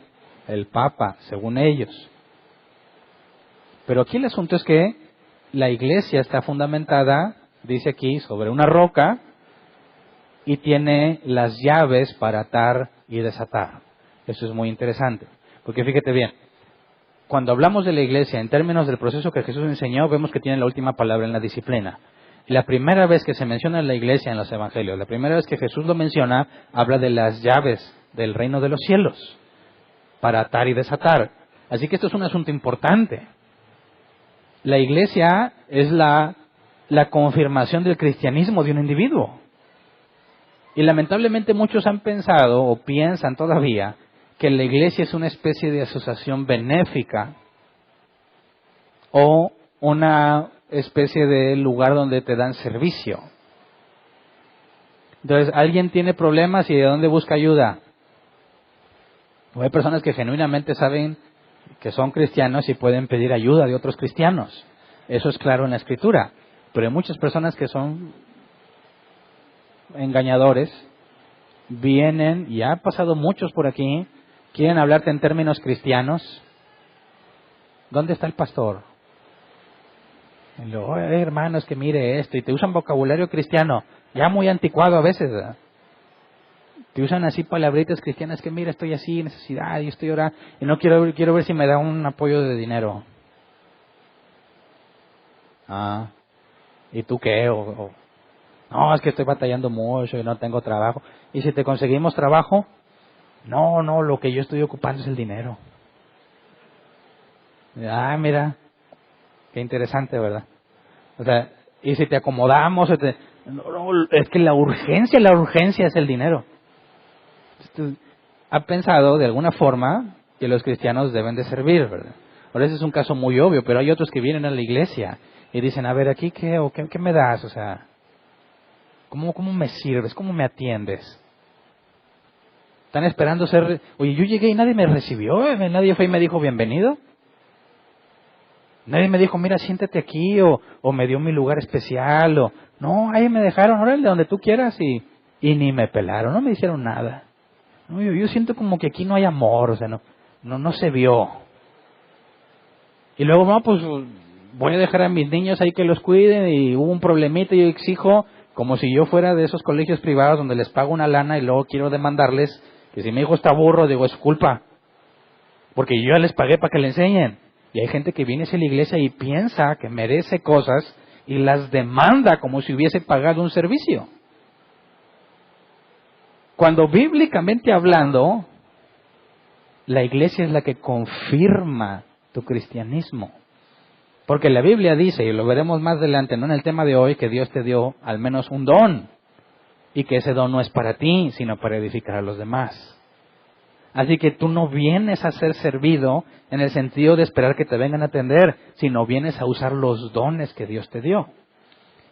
El Papa, según ellos. Pero aquí el asunto es que la iglesia está fundamentada, dice aquí, sobre una roca y tiene las llaves para atar y desatar. Eso es muy interesante. Porque fíjate bien, cuando hablamos de la iglesia en términos del proceso que Jesús enseñó, vemos que tiene la última palabra en la disciplina. Y la primera vez que se menciona la iglesia en los evangelios, la primera vez que Jesús lo menciona, habla de las llaves del reino de los cielos para atar y desatar. Así que esto es un asunto importante. La iglesia es la confirmación del cristianismo de un individuo. Y lamentablemente muchos han pensado o piensan todavía que la iglesia es una especie de asociación benéfica o una especie de lugar donde te dan servicio. Entonces, alguien tiene problemas y ¿de dónde busca ayuda? O hay personas que genuinamente saben que son cristianos y pueden pedir ayuda de otros cristianos. Eso es claro en la Escritura. Pero hay muchas personas que son engañadores, vienen, y ha pasado muchos por aquí, quieren hablarte en términos cristianos. ¿Dónde está el pastor? Y luego, hermano, es que mire esto, y te usan vocabulario cristiano, ya muy anticuado a veces, ¿verdad? Te usan así palabritas cristianas, que mira, estoy así, necesidad, y estoy orando, y no quiero ver si me da un apoyo de dinero. Ah, ¿y tú qué? No, es que estoy batallando mucho y no tengo trabajo. ¿Y si te conseguimos trabajo? No, lo que yo estoy ocupando es el dinero. Ah, mira, qué interesante, ¿verdad? O sea, y si te acomodamos, no, es que la urgencia es el dinero. Ha pensado de alguna forma que los cristianos deben de servir, ¿verdad? Ahora ese es un caso muy obvio, pero hay otros que vienen a la iglesia y dicen, a ver, aquí qué me das, o sea, ¿cómo me sirves? ¿Cómo me atiendes? Están esperando oye, yo llegué y nadie me recibió, nadie fue y me dijo bienvenido. Nadie me dijo, mira, siéntate aquí, o me dio mi lugar especial, no, ahí me dejaron, órale, donde tú quieras, y ni me pelaron, no me hicieron nada. No, yo siento como que aquí no hay amor, o sea, no se vio. Y luego, no, pues voy a dejar a mis niños ahí que los cuiden, y hubo un problemita, y yo exijo, como si yo fuera de esos colegios privados donde les pago una lana y luego quiero demandarles, que si mi hijo está burro, digo, es su culpa, porque yo ya les pagué para que le enseñen. Y hay gente que viene a la iglesia y piensa que merece cosas y las demanda como si hubiese pagado un servicio. Cuando bíblicamente hablando, la iglesia es la que confirma tu cristianismo. Porque la Biblia dice, y lo veremos más adelante, no en el tema de hoy, que Dios te dio al menos un don. Y que ese don no es para ti, sino para edificar a los demás. Así que tú no vienes a ser servido en el sentido de esperar que te vengan a atender, sino vienes a usar los dones que Dios te dio.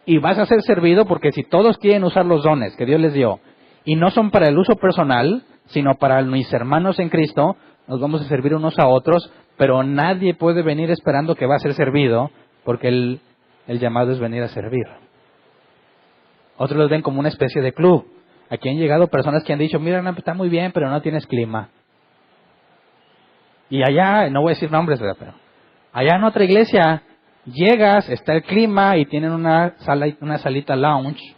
Y vas a ser servido porque si todos quieren usar los dones que Dios les dio, y no son para el uso personal, sino para mis hermanos en Cristo, nos vamos a servir unos a otros, pero nadie puede venir esperando que va a ser servido, porque el llamado es venir a servir. Otros los ven como una especie de club. Aquí han llegado personas que han dicho, mira, no, está muy bien, pero no tienes clima. Y allá, no voy a decir nombres, ¿verdad? Pero allá en otra iglesia, llegas, está el clima y tienen una salita lounge,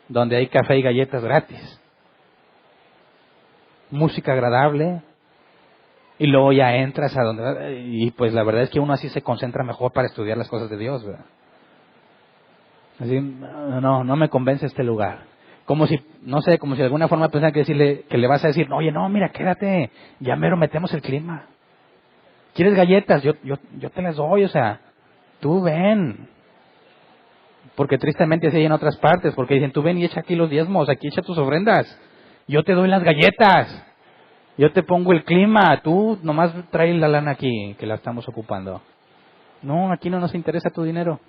donde hay café y galletas gratis. Música agradable. Y luego ya entras a donde... Y pues la verdad es que uno así se concentra mejor para estudiar las cosas de Dios, ¿verdad? Así, no me convence este lugar. Como si de alguna forma pensan que le vas a decir, oye, no, mira, quédate, ya mero metemos el clima. ¿Quieres galletas? Yo te las doy, o sea, tú ven. Porque tristemente así hay en otras partes, porque dicen, tú ven y echa aquí los diezmos, aquí echa tus ofrendas. Yo te doy las galletas, yo te pongo el clima, tú nomás trae la lana aquí, que la estamos ocupando. No, aquí no nos interesa tu dinero.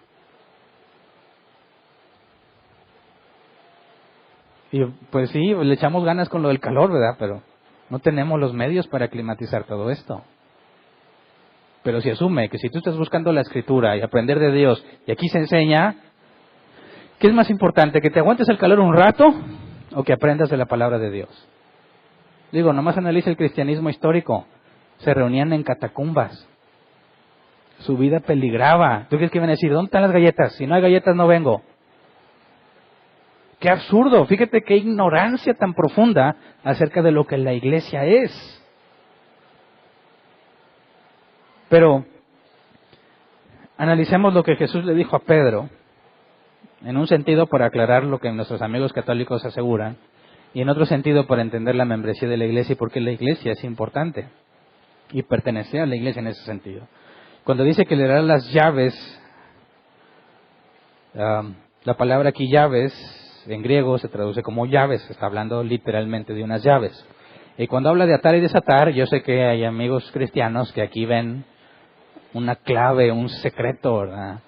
Y pues sí, le echamos ganas con lo del calor, ¿verdad? Pero no tenemos los medios para climatizar todo esto. Pero si asume que si tú estás buscando la escritura y aprender de Dios, y aquí se enseña, ¿qué es más importante? ¿Que te aguantes el calor un rato o que aprendas de la palabra de Dios? Digo, nomás analiza el cristianismo histórico. Se reunían en catacumbas. Su vida peligraba. ¿Tú crees que iban a decir, ¿dónde están las galletas? Si no hay galletas no vengo. ¡Qué absurdo! Fíjate qué ignorancia tan profunda acerca de lo que la iglesia es. Pero analicemos lo que Jesús le dijo a Pedro, en un sentido para aclarar lo que nuestros amigos católicos aseguran, y en otro sentido para entender la membresía de la iglesia y por qué la iglesia es importante, y pertenecer a la iglesia en ese sentido. Cuando dice que le dará las llaves, la palabra aquí llaves, en griego se traduce como llaves, está hablando literalmente de unas llaves. Y cuando habla de atar y desatar, yo sé que hay amigos cristianos que aquí ven una clave, un secreto, ¿verdad?,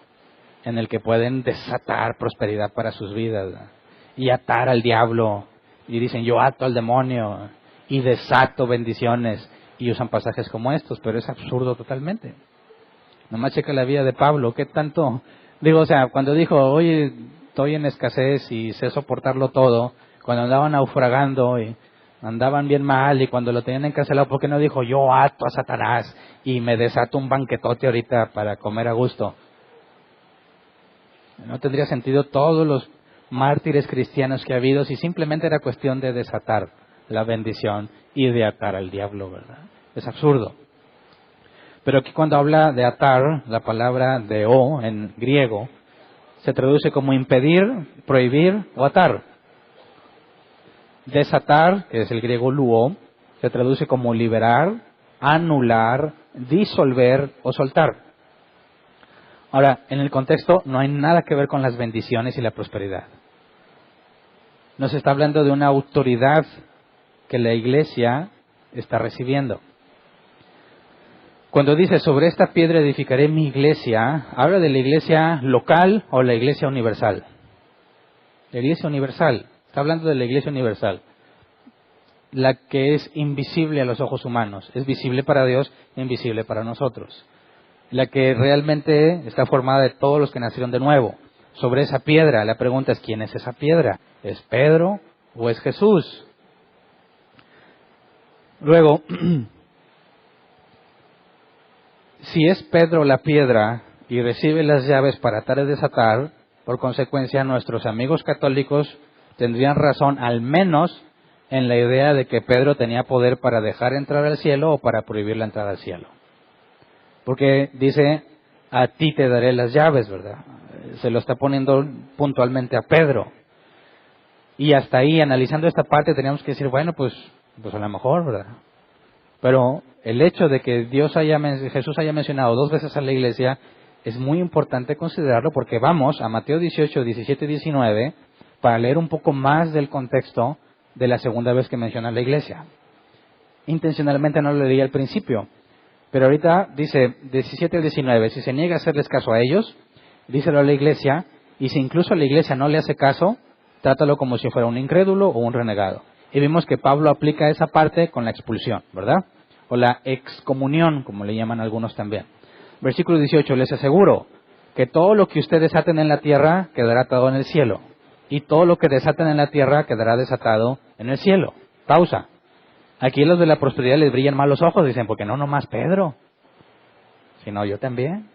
en el que pueden desatar prosperidad para sus vidas, ¿verdad?, y atar al diablo, y dicen yo ato al demonio y desato bendiciones, y usan pasajes como estos, pero es absurdo totalmente. Nomás checa la vida de Pablo, ¿qué tanto? Digo, o sea, cuando dijo, oye, estoy en escasez y sé soportarlo todo, cuando andaban naufragando y andaban bien mal y cuando lo tenían encarcelado, ¿por qué no dijo, yo ato a Satanás y me desato un banquetote ahorita para comer a gusto? No tendría sentido todos los mártires cristianos que ha habido si simplemente era cuestión de desatar la bendición y de atar al diablo, ¿verdad? Es absurdo. Pero aquí cuando habla de atar, la palabra deo en griego, se traduce como impedir, prohibir o atar. Desatar, que es el griego luo, se traduce como liberar, anular, disolver o soltar. Ahora, en el contexto no hay nada que ver con las bendiciones y la prosperidad. Nos está hablando de una autoridad que la iglesia está recibiendo. Cuando dice, sobre esta piedra edificaré mi iglesia, habla de la iglesia local o la iglesia universal. La iglesia universal, está hablando de la iglesia universal. La que es invisible a los ojos humanos, es visible para Dios e invisible para nosotros. La que realmente está formada de todos los que nacieron de nuevo. Sobre esa piedra, la pregunta es, ¿quién es esa piedra? ¿Es Pedro o es Jesús? Luego, si es Pedro la piedra y recibe las llaves para atar y desatar, por consecuencia nuestros amigos católicos tendrían razón al menos en la idea de que Pedro tenía poder para dejar entrar al cielo o para prohibir la entrada al cielo. Porque dice, a ti te daré las llaves, ¿verdad? Se lo está poniendo puntualmente a Pedro. Y hasta ahí, analizando esta parte, teníamos que decir, bueno, pues a lo mejor, ¿verdad? Pero el hecho de que Jesús haya mencionado 2 veces a la iglesia es muy importante considerarlo porque vamos a Mateo 18, 17 y 19 para leer un poco más del contexto de la segunda vez que menciona la iglesia. Intencionalmente no lo leí al principio, pero ahorita dice 17 al 19, si se niega a hacerles caso a ellos, díselo a la iglesia, y si incluso la iglesia no le hace caso, trátalo como si fuera un incrédulo o un renegado. Y vimos que Pablo aplica esa parte con la expulsión, ¿verdad? O la excomunión, como le llaman algunos también. Versículo 18, les aseguro que todo lo que ustedes aten en la tierra quedará atado en el cielo, y todo lo que desaten en la tierra quedará desatado en el cielo. Pausa. Aquí los de la prosperidad les brillan mal los ojos, dicen, porque no nomás Pedro, sino yo también.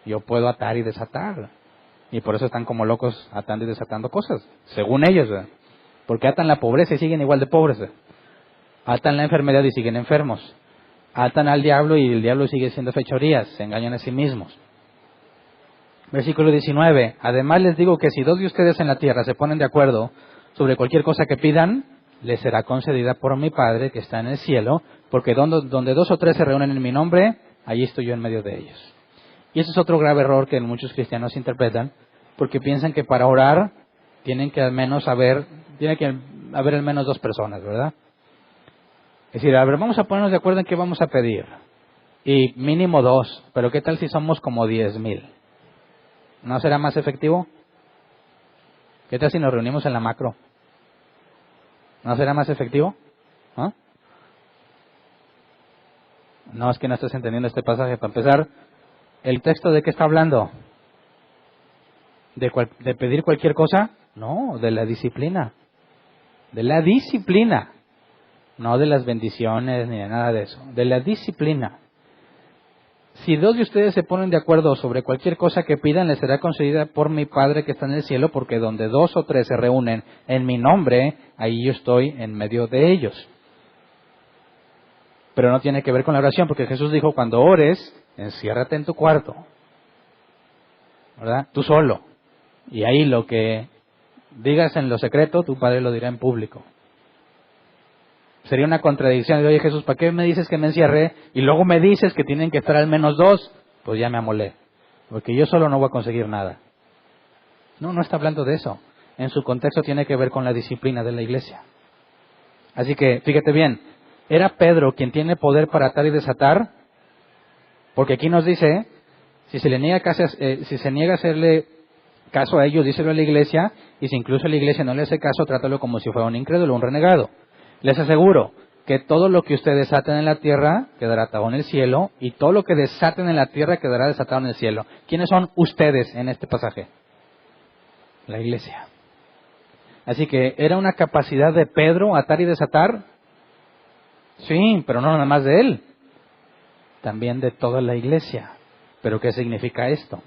Yo puedo atar y desatar. Y por eso están como locos atando y desatando cosas, según ellos, ¿verdad? Porque atan la pobreza y siguen igual de pobres, ¿verdad? Atan la enfermedad y siguen enfermos. Atan al diablo y el diablo sigue siendo fechorías, se engañan a sí mismos. Versículo 19, además les digo que si 2 de ustedes en la tierra se ponen de acuerdo sobre cualquier cosa que pidan, les será concedida por mi Padre que está en el cielo, porque donde 2 o 3 se reúnen en mi nombre, allí estoy yo en medio de ellos. Y ese es otro grave error que muchos cristianos interpretan, porque piensan que para orar tiene que haber al menos 2 personas, ¿verdad? Es decir, a ver, vamos a ponernos de acuerdo en qué vamos a pedir. Y mínimo 2, pero ¿qué tal si somos como 10,000? ¿No será más efectivo? ¿Qué tal si nos reunimos en la macro? ¿No será más efectivo? ¿Ah? No, es que no estás entendiendo este pasaje. Para empezar, ¿el texto de qué está hablando? ¿De pedir cualquier cosa? No, de la disciplina. De la disciplina. No de las bendiciones ni de nada de eso. De la disciplina. Si 2 de ustedes se ponen de acuerdo sobre cualquier cosa que pidan, les será concedida por mi Padre que está en el cielo, porque donde 2 o 3 se reúnen en mi nombre, ahí yo estoy en medio de ellos. Pero no tiene que ver con la oración, porque Jesús dijo, cuando ores, enciérrate en tu cuarto, ¿verdad? Tú solo. Y ahí lo que digas en lo secreto, tu Padre lo dirá en público. Sería una contradicción. Oye, Jesús, ¿para qué me dices que me encierre? Y luego me dices que tienen que estar al menos 2. Pues ya me amolé. Porque yo solo no voy a conseguir nada. No está hablando de eso. En su contexto tiene que ver con la disciplina de la iglesia. Así que, fíjate bien. ¿Era Pedro quien tiene poder para atar y desatar? Porque aquí nos dice, si se niega a hacerle caso a ellos, díselo a la iglesia. Y si incluso la iglesia no le hace caso, trátalo como si fuera un incrédulo, un renegado. Les aseguro que todo lo que ustedes aten en la tierra quedará atado en el cielo, y todo lo que desaten en la tierra quedará desatado en el cielo. ¿Quiénes son ustedes en este pasaje? La iglesia. Así que, ¿era una capacidad de Pedro atar y desatar? Sí, pero no nada más de él. También de toda la iglesia. ¿Pero qué significa esto?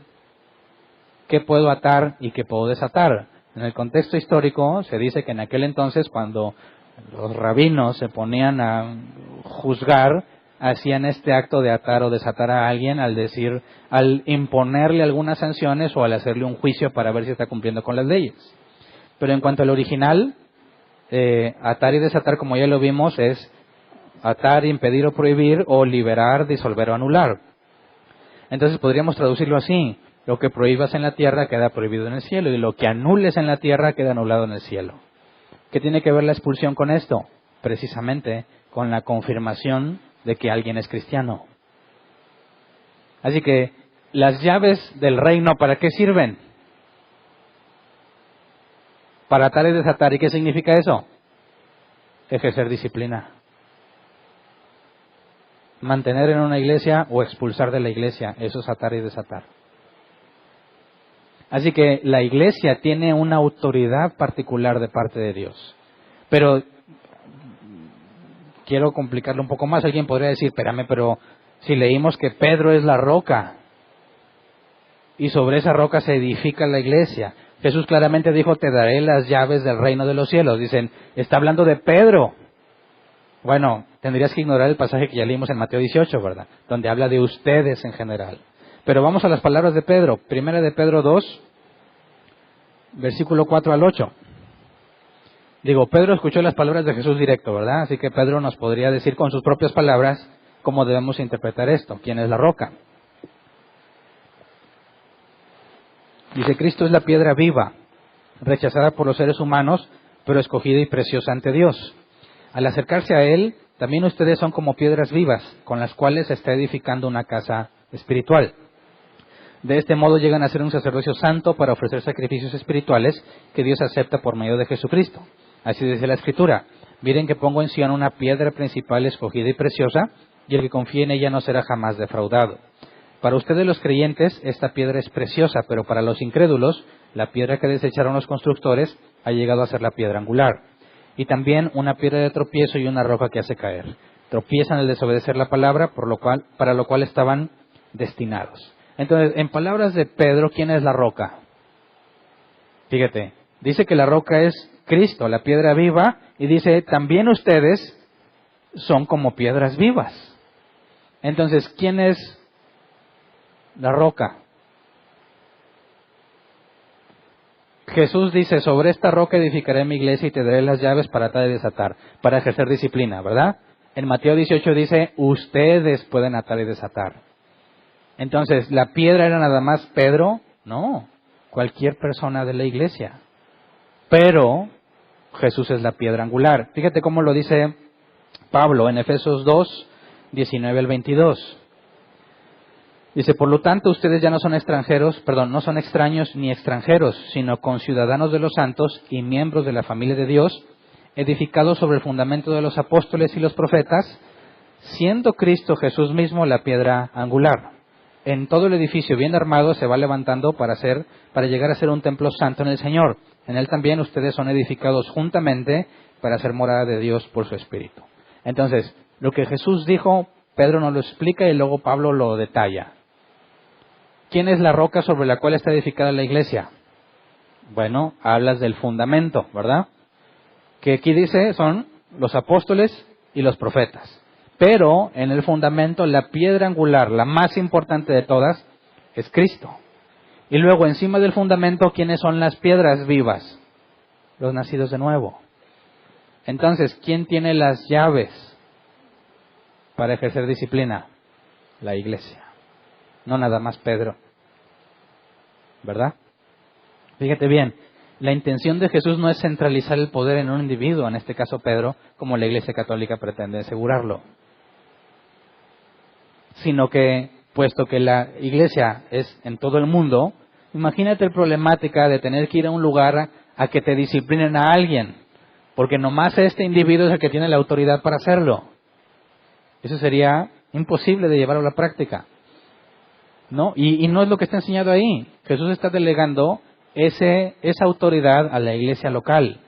¿Qué puedo atar y qué puedo desatar? En el contexto histórico se dice que en aquel entonces, cuando los rabinos se ponían a juzgar, hacían este acto de atar o desatar a alguien al imponerle algunas sanciones o al hacerle un juicio para ver si está cumpliendo con las leyes. Pero en cuanto al original, atar y desatar, como ya lo vimos, es atar, impedir o prohibir, o liberar, disolver o anular. Entonces podríamos traducirlo así: lo que prohíbas en la tierra queda prohibido en el cielo, y lo que anules en la tierra queda anulado en el cielo. ¿Qué tiene que ver la expulsión con esto? Precisamente con la confirmación de que alguien es cristiano. Así que, las llaves del reino, ¿para qué sirven? Para atar y desatar. ¿Y qué significa eso? Ejercer disciplina. Mantener en una iglesia o expulsar de la iglesia, eso es atar y desatar. Así que la iglesia tiene una autoridad particular de parte de Dios. Pero quiero complicarlo un poco más. Alguien podría decir, espérame, pero si leímos que Pedro es la roca y sobre esa roca se edifica la iglesia. Jesús claramente dijo, te daré las llaves del reino de los cielos. Dicen, está hablando de Pedro. Bueno, tendrías que ignorar el pasaje que ya leímos en Mateo 18, ¿verdad? Donde habla de ustedes en general. Pero vamos a las palabras de Pedro. Primera de Pedro 2, versículo 4 al 8. Pedro escuchó las palabras de Jesús directo, ¿verdad? Así que Pedro nos podría decir con sus propias palabras cómo debemos interpretar esto. ¿Quién es la roca? Dice, Cristo es la piedra viva, rechazada por los seres humanos, pero escogida y preciosa ante Dios. Al acercarse a Él, también ustedes son como piedras vivas, con las cuales se está edificando una casa espiritual. De este modo llegan a ser un sacerdocio santo para ofrecer sacrificios espirituales que Dios acepta por medio de Jesucristo. Así dice la Escritura, miren que pongo en Sion una piedra principal escogida y preciosa, y el que confíe en ella no será jamás defraudado. Para ustedes los creyentes, esta piedra es preciosa, pero para los incrédulos, la piedra que desecharon los constructores ha llegado a ser la piedra angular. Y también una piedra de tropiezo y una roca que hace caer. Tropiezan al desobedecer la palabra, para lo cual estaban destinados. Entonces, en palabras de Pedro, ¿quién es la roca? Fíjate, dice que la roca es Cristo, la piedra viva, y dice, también ustedes son como piedras vivas. Entonces, ¿quién es la roca? Jesús dice, sobre esta roca edificaré mi iglesia y te daré las llaves para atar y desatar, para ejercer disciplina, ¿verdad? En Mateo 18 dice, ustedes pueden atar y desatar. Entonces, ¿la piedra era nada más Pedro? No, cualquier persona de la iglesia. Pero Jesús es la piedra angular. Fíjate cómo lo dice Pablo en Efesios 2, 19 al 22. Dice, por lo tanto, ustedes ya no son extraños ni extranjeros, sino conciudadanos de los santos y miembros de la familia de Dios, edificados sobre el fundamento de los apóstoles y los profetas, siendo Cristo Jesús mismo la piedra angular. En todo el edificio bien armado se va levantando para llegar a ser un templo santo en el Señor. En él también ustedes son edificados juntamente para ser morada de Dios por su Espíritu. Entonces, lo que Jesús dijo, Pedro nos lo explica y luego Pablo lo detalla. ¿Quién es la roca sobre la cual está edificada la iglesia? Bueno, hablas del fundamento, ¿verdad? Que aquí dice son los apóstoles y los profetas. Pero en el fundamento, la piedra angular, la más importante de todas, es Cristo. Y luego encima del fundamento, ¿quiénes son las piedras vivas? Los nacidos de nuevo. Entonces, ¿quién tiene las llaves para ejercer disciplina? La iglesia. No nada más Pedro. ¿Verdad? Fíjate bien, la intención de Jesús no es centralizar el poder en un individuo, en este caso Pedro, como la Iglesia Católica pretende asegurarlo. Sino que, puesto que la iglesia es en todo el mundo, imagínate la problemática de tener que ir a un lugar a que te disciplinen a alguien, porque nomás este individuo es el que tiene la autoridad para hacerlo. Eso sería imposible de llevarlo a la práctica, ¿no? Y no es lo que está enseñado ahí. Jesús está delegando esa autoridad a la iglesia local.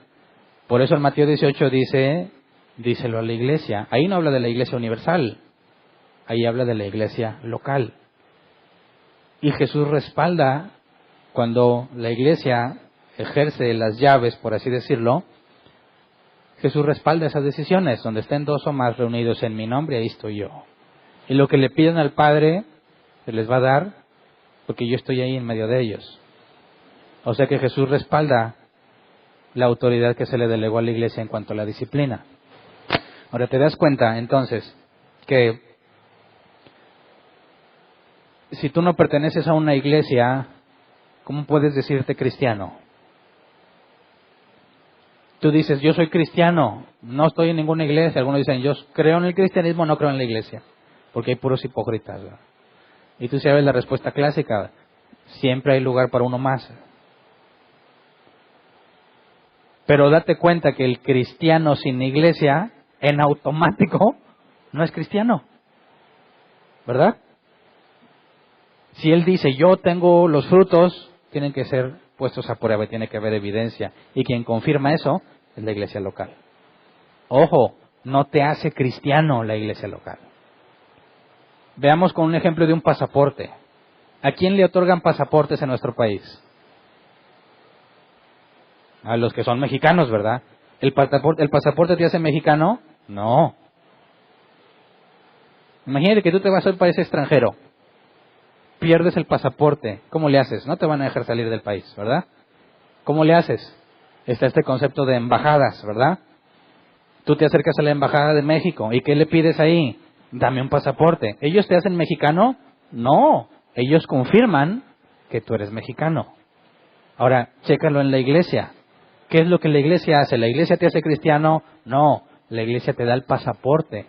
Por eso en Mateo 18 dice, díselo a la iglesia. Ahí no habla de la iglesia universal. Ahí habla de la iglesia local. Y Jesús respalda cuando la iglesia ejerce las llaves, por así decirlo. Jesús respalda esas decisiones. Donde estén dos o más reunidos en mi nombre, ahí estoy yo. Y lo que le piden al Padre, se les va a dar, porque yo estoy ahí en medio de ellos. O sea que Jesús respalda la autoridad que se le delegó a la iglesia en cuanto a la disciplina. Ahora te das cuenta, entonces, que si tú no perteneces a una iglesia, ¿cómo puedes decirte cristiano? Tú dices, yo soy cristiano, no estoy en ninguna iglesia. Algunos dicen, yo creo en el cristianismo, no creo en la iglesia, porque hay puros hipócritas, ¿verdad? Y tú sabes la respuesta clásica, siempre hay lugar para uno más. Pero date cuenta que el cristiano sin iglesia, en automático, no es cristiano, ¿verdad? Si él dice, yo tengo los frutos, tienen que ser puestos a prueba, tiene que haber evidencia. Y quien confirma eso es la iglesia local. Ojo, no te hace cristiano la iglesia local. Veamos con un ejemplo de un pasaporte. ¿A quién le otorgan pasaportes en nuestro país? A los que son mexicanos, ¿verdad? ¿El pasaporte te hace mexicano? No. Imagínate que tú te vas a un país extranjero. Pierdes el pasaporte. ¿Cómo le haces? No te van a dejar salir del país, ¿verdad? ¿Cómo le haces? Está este concepto de embajadas, ¿verdad? Tú te acercas a la embajada de México. ¿Y qué le pides ahí? Dame un pasaporte. ¿Ellos te hacen mexicano? No. Ellos confirman que tú eres mexicano. Ahora, chécalo en la iglesia. ¿Qué es lo que la iglesia hace? ¿La iglesia te hace cristiano? No. La iglesia te da el pasaporte.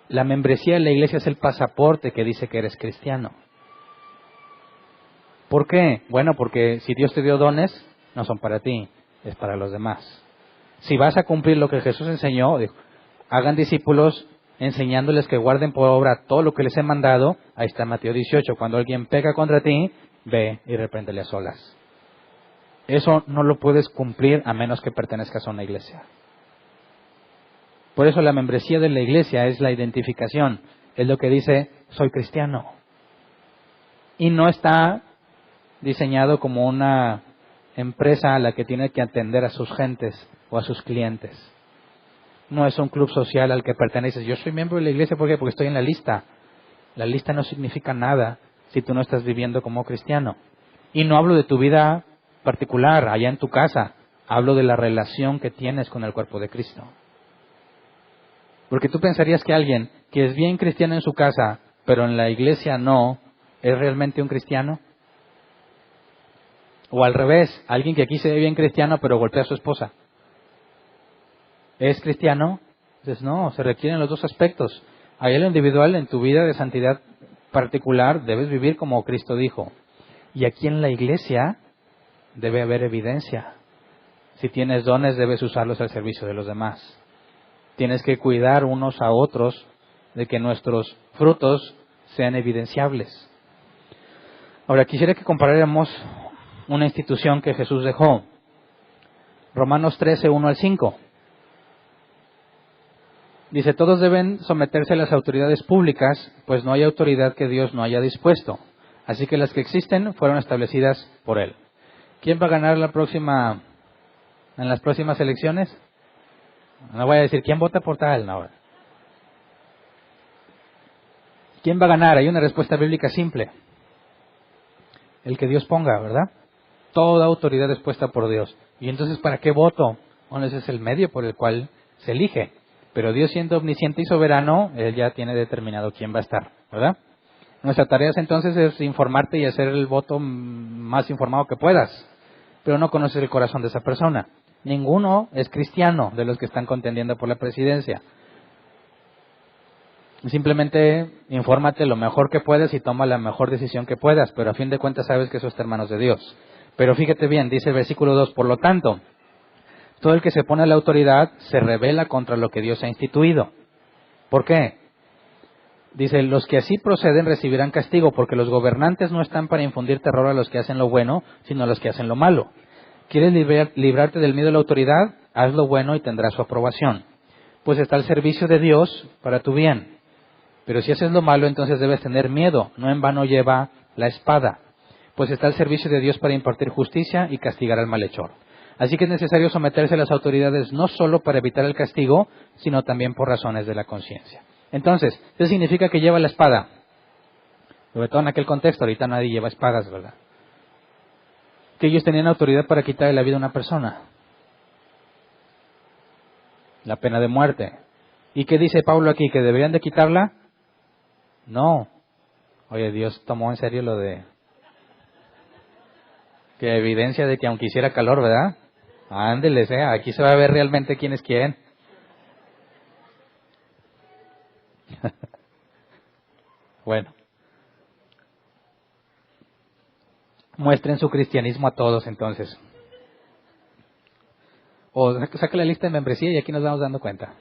La membresía de la iglesia es el pasaporte que dice que eres cristiano. ¿Por qué? Bueno, porque si Dios te dio dones, no son para ti, es para los demás. Si vas a cumplir lo que Jesús enseñó, dijo, hagan discípulos enseñándoles que guarden por obra todo lo que les he mandado. Ahí está Mateo 18. Cuando alguien peca contra ti, ve y repréndele a solas. Eso no lo puedes cumplir a menos que pertenezcas a una iglesia. Por eso la membresía de la iglesia es la identificación. Es lo que dice, soy cristiano. Y no está diseñado como una empresa a la que tiene que atender a sus gentes o a sus clientes. No es un club social al que perteneces. Yo soy miembro de la iglesia, ¿por qué? Porque estoy en la lista. La lista no significa nada si tú no estás viviendo como cristiano. Y no hablo de tu vida particular, allá en tu casa. Hablo de la relación que tienes con el cuerpo de Cristo. Porque tú pensarías que alguien que es bien cristiano en su casa, pero en la iglesia no, ¿es realmente un cristiano? O al revés, alguien que aquí se ve bien cristiano, pero golpea a su esposa. ¿Es cristiano? Entonces no, se requieren los dos aspectos. Ahí en lo individual, en tu vida de santidad particular, debes vivir como Cristo dijo. Y aquí en la iglesia debe haber evidencia. Si tienes dones, debes usarlos al servicio de los demás. Tienes que cuidar unos a otros de que nuestros frutos sean evidenciables. Ahora, quisiera que comparáramos una institución que Jesús dejó. Romanos 13, 1 al 5. Dice, todos deben someterse a las autoridades públicas, pues no hay autoridad que Dios no haya dispuesto. Así que las que existen fueron establecidas por Él. ¿Quién va a ganar en las próximas elecciones? No voy a decir, ¿quién vota por tal? No. ¿Quién va a ganar? Hay una respuesta bíblica simple. El que Dios ponga, ¿verdad? Toda autoridad es puesta por Dios. ¿Y entonces para qué voto? Bueno, ese es el medio por el cual se elige. Pero Dios, siendo omnisciente y soberano, Él ya tiene determinado quién va a estar, ¿verdad? Nuestra tarea entonces es informarte y hacer el voto más informado que puedas. Pero no conoces el corazón de esa persona. Ninguno es cristiano de los que están contendiendo por la presidencia. Simplemente infórmate lo mejor que puedas y toma la mejor decisión que puedas, pero a fin de cuentas sabes que eso está en manos de Dios. Pero fíjate bien, dice el versículo 2, por lo tanto, todo el que se pone a la autoridad se rebela contra lo que Dios ha instituido. ¿Por qué? Dice, los que así proceden recibirán castigo, porque los gobernantes no están para infundir terror a los que hacen lo bueno, sino a los que hacen lo malo. ¿Quieres librarte del miedo a la autoridad? Haz lo bueno y tendrás su aprobación. Pues está al servicio de Dios para tu bien. Pero si haces lo malo, entonces debes tener miedo. No en vano lleva la espada. Pues está al servicio de Dios para impartir justicia y castigar al malhechor. Así que es necesario someterse a las autoridades no solo para evitar el castigo, sino también por razones de la conciencia. Entonces, ¿qué significa que lleva la espada? Sobre todo en aquel contexto, ahorita nadie lleva espadas, ¿verdad? Que ellos tenían autoridad para quitarle la vida a una persona. La pena de muerte. ¿Y qué dice Pablo aquí? ¿Que deberían de quitarla? No. Oye, Dios tomó en serio lo de... Que evidencia de que aunque hiciera calor, ¿verdad? Ándele, aquí se va a ver realmente quién es quién. Bueno. Muestren su cristianismo a todos entonces. O saca la lista de membresía y aquí nos vamos dando cuenta.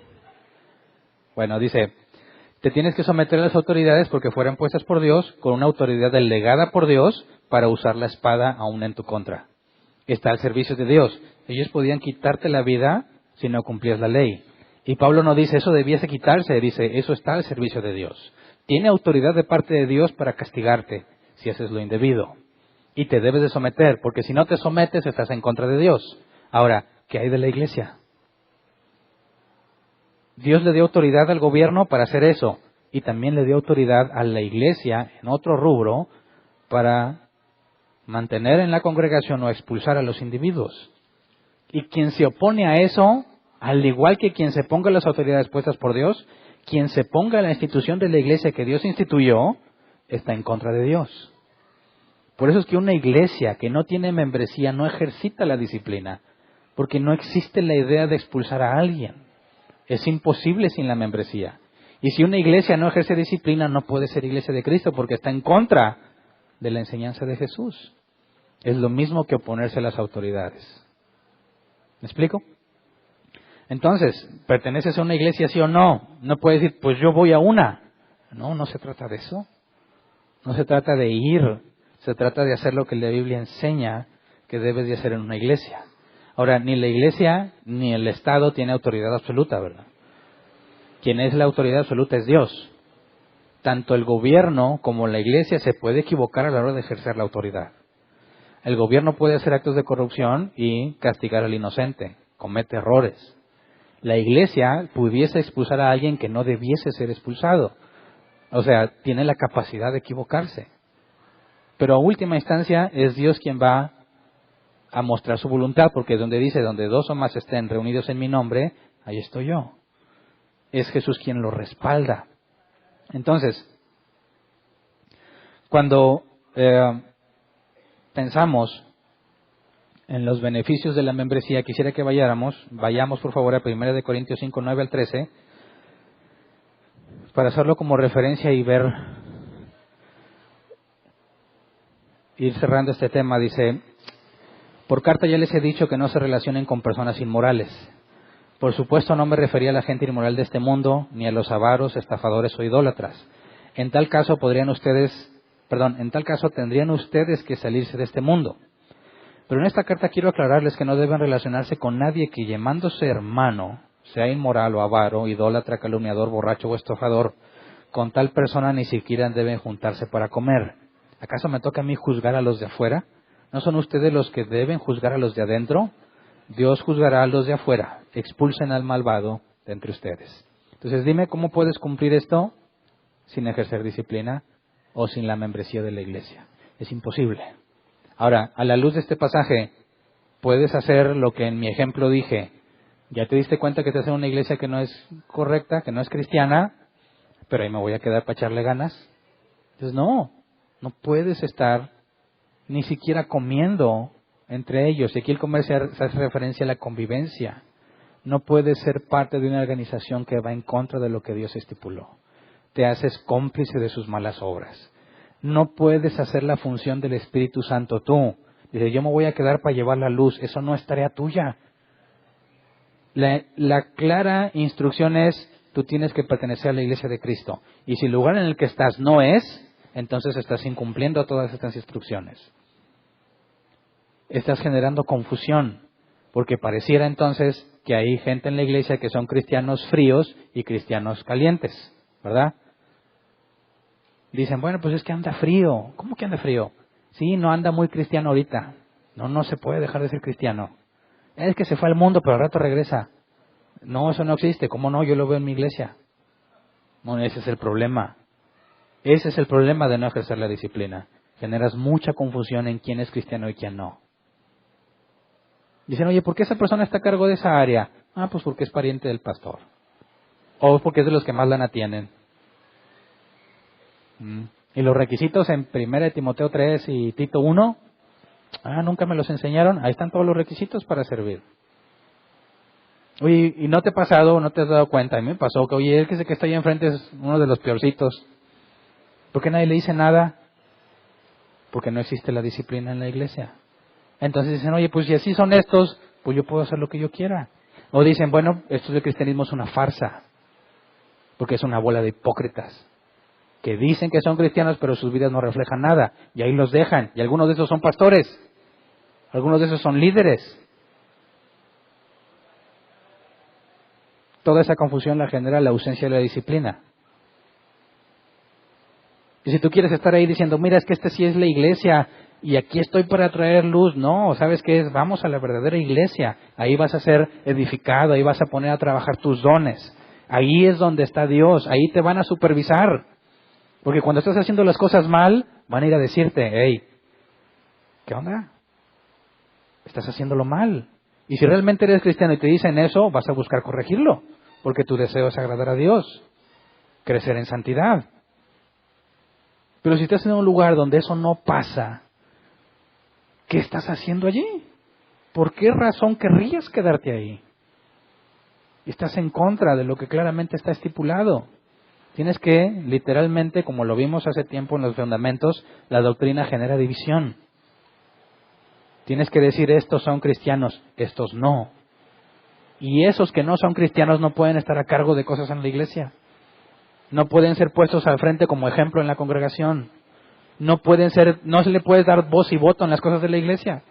Bueno, dice, te tienes que someter a las autoridades porque fueron puestas por Dios con una autoridad delegada por Dios para usar la espada aún en tu contra. Está al servicio de Dios. Ellos podían quitarte la vida si no cumplías la ley. Y Pablo no dice eso debiese quitarse, dice eso está al servicio de Dios. Tiene autoridad de parte de Dios para castigarte si haces lo indebido. Y te debes de someter, porque si no te sometes estás en contra de Dios. Ahora, ¿qué hay de la iglesia? Dios le dio autoridad al gobierno para hacer eso. Y también le dio autoridad a la iglesia en otro rubro para mantener en la congregación o expulsar a los individuos. Y quien se opone a eso, al igual que quien se ponga a las autoridades puestas por Dios, quien se ponga a la institución de la iglesia que Dios instituyó, está en contra de Dios. Por eso es que una iglesia que no tiene membresía no ejercita la disciplina, porque no existe la idea de expulsar a alguien. Es imposible sin la membresía. Y si una iglesia no ejerce disciplina, no puede ser iglesia de Cristo, porque está en contra de la enseñanza de Jesús. Es lo mismo que oponerse a las autoridades. ¿Me explico? Entonces, ¿perteneces a una iglesia sí o no? No puedes decir, pues yo voy a una. No, no se trata de eso. No se trata de ir. Se trata de hacer lo que la Biblia enseña que debes de hacer en una iglesia. Ahora, ni la iglesia ni el Estado tiene autoridad absoluta, ¿verdad? Quien es la autoridad absoluta es Dios. Tanto el gobierno como la iglesia se puede equivocar a la hora de ejercer la autoridad. El gobierno puede hacer actos de corrupción y castigar al inocente, comete errores. La iglesia pudiese expulsar a alguien que no debiese ser expulsado. O sea, tiene la capacidad de equivocarse. Pero a última instancia es Dios quien va a mostrar su voluntad, porque donde dice, donde dos o más estén reunidos en mi nombre, ahí estoy yo. Es Jesús quien lo respalda. Entonces, cuando pensamos en los beneficios de la membresía, quisiera que vayamos por favor a 1 Corintios 5, 9 al 13, para hacerlo como referencia y ir cerrando este tema. Dice, por carta ya les he dicho que no se relacionen con personas inmorales. Por supuesto no me refería a la gente inmoral de este mundo, ni a los avaros, estafadores o idólatras. En tal caso tendrían ustedes que salirse de este mundo. Pero en esta carta quiero aclararles que no deben relacionarse con nadie que llamándose hermano, sea inmoral o avaro, idólatra, calumniador, borracho o estafador. Con tal persona ni siquiera deben juntarse para comer. ¿Acaso me toca a mí juzgar a los de afuera? ¿No son ustedes los que deben juzgar a los de adentro? Dios juzgará a los de afuera. Expulsen al malvado de entre ustedes. Entonces dime, ¿cómo puedes cumplir esto sin ejercer disciplina o sin la membresía de la iglesia? Es imposible. Ahora, a la luz de este pasaje, puedes hacer lo que en mi ejemplo dije. Ya te diste cuenta que te hace una iglesia que no es correcta, que no es cristiana, pero ahí me voy a quedar para echarle ganas. Entonces no puedes estar ni siquiera comiendo entre ellos. Y aquí el comer se hace referencia a la convivencia. No puedes ser parte de una organización que va en contra de lo que Dios estipuló. Te haces cómplice de sus malas obras. No puedes hacer la función del Espíritu Santo tú. Dice, yo me voy a quedar para llevar la luz. Eso no es tarea tuya. La clara instrucción es, tú tienes que pertenecer a la iglesia de Cristo. Y si el lugar en el que estás no es, entonces estás incumpliendo todas estas instrucciones. Estás generando confusión, porque pareciera entonces que hay gente en la iglesia que son cristianos fríos y cristianos calientes, ¿verdad? Dicen, bueno, pues es que anda frío. ¿Cómo que anda frío? Sí, no anda muy cristiano ahorita. No se puede dejar de ser cristiano. Es que se fue al mundo, pero al rato regresa. No, eso no existe. ¿Cómo no? Yo lo veo en mi iglesia. No, ese es el problema. Ese es el problema de no ejercer la disciplina. Generas mucha confusión en quién es cristiano y quién no. Dicen, oye, ¿por qué esa persona está a cargo de esa área? Ah, pues porque es pariente del pastor. O porque es de los que más lana tienen. Y los requisitos en 1 Timoteo 3 y Tito 1, nunca me los enseñaron. Ahí están todos los requisitos para servir. Oye, ¿y no te ha pasado, no te has dado cuenta? A mí me pasó que, oye, el que está ahí enfrente es uno de los peorcitos. ¿Por qué nadie le dice nada? Porque no existe la disciplina en la iglesia. Entonces dicen, oye, pues si así son estos, pues yo puedo hacer lo que yo quiera. O dicen, bueno, esto del cristianismo es una farsa, porque es una bola de hipócritas, que dicen que son cristianos, pero sus vidas no reflejan nada, y ahí los dejan, y algunos de esos son pastores, algunos de esos son líderes. Toda esa confusión la genera la ausencia de la disciplina. Y si tú quieres estar ahí diciendo, mira, es que esta sí es la iglesia, y aquí estoy para traer luz, no, ¿sabes qué es? Vamos a la verdadera iglesia, ahí vas a ser edificado, ahí vas a poner a trabajar tus dones, ahí es donde está Dios, ahí te van a supervisar, porque cuando estás haciendo las cosas mal, van a ir a decirte, hey, ¿qué onda? Estás haciéndolo mal. Y si realmente eres cristiano y te dicen eso, vas a buscar corregirlo, porque tu deseo es agradar a Dios, crecer en santidad. Pero si estás en un lugar donde eso no pasa, ¿qué estás haciendo allí? ¿Por qué razón querrías quedarte ahí? Estás en contra de lo que claramente está estipulado. Tienes que, literalmente, como lo vimos hace tiempo en los fundamentos, la doctrina genera división. Tienes que decir, estos son cristianos, estos no. Y esos que no son cristianos no pueden estar a cargo de cosas en la iglesia. No pueden ser puestos al frente como ejemplo en la congregación. No se le puede dar voz y voto en las cosas de la iglesia.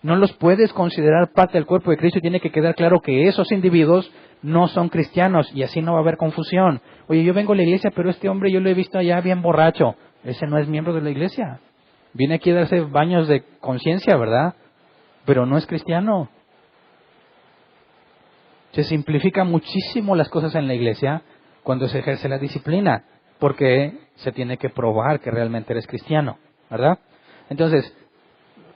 No los puedes considerar parte del cuerpo de Cristo y tiene que quedar claro que esos individuos no son cristianos y así no va a haber confusión. Oye, yo vengo a la iglesia, pero este hombre yo lo he visto allá bien borracho. Ese no es miembro de la iglesia. Viene aquí a darse baños de conciencia, ¿verdad? Pero no es cristiano. Se simplifica muchísimo las cosas en la iglesia cuando se ejerce la disciplina, porque se tiene que probar que realmente eres cristiano, ¿verdad? Entonces,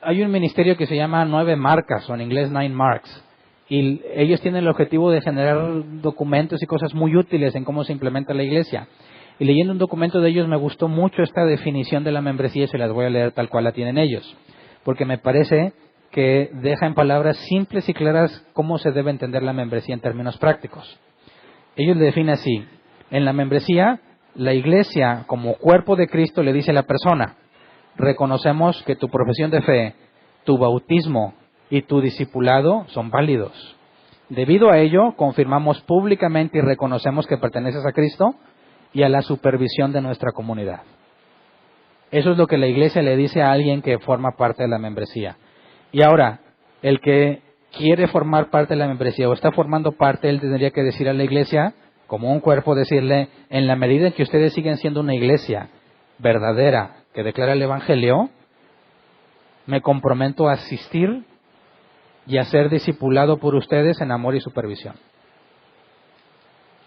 hay un ministerio que se llama 9 marcas, o en inglés 9 marks, y ellos tienen el objetivo de generar documentos y cosas muy útiles en cómo se implementa la iglesia. Y leyendo un documento de ellos me gustó mucho esta definición de la membresía y se las voy a leer tal cual la tienen ellos, porque me parece que deja en palabras simples y claras cómo se debe entender la membresía en términos prácticos. Ellos le definen así: en la membresía, la iglesia como cuerpo de Cristo le dice a la persona, reconocemos que tu profesión de fe, tu bautismo y tu discipulado son válidos. Debido a ello, confirmamos públicamente y reconocemos que perteneces a Cristo y a la supervisión de nuestra comunidad. Eso es lo que la iglesia le dice a alguien que forma parte de la membresía. Y ahora, el que quiere formar parte de la membresía o está formando parte, él tendría que decir a la iglesia, como un cuerpo, decirle, en la medida en que ustedes siguen siendo una iglesia verdadera, que declara el Evangelio, me comprometo a asistir y a ser discipulado por ustedes en amor y supervisión.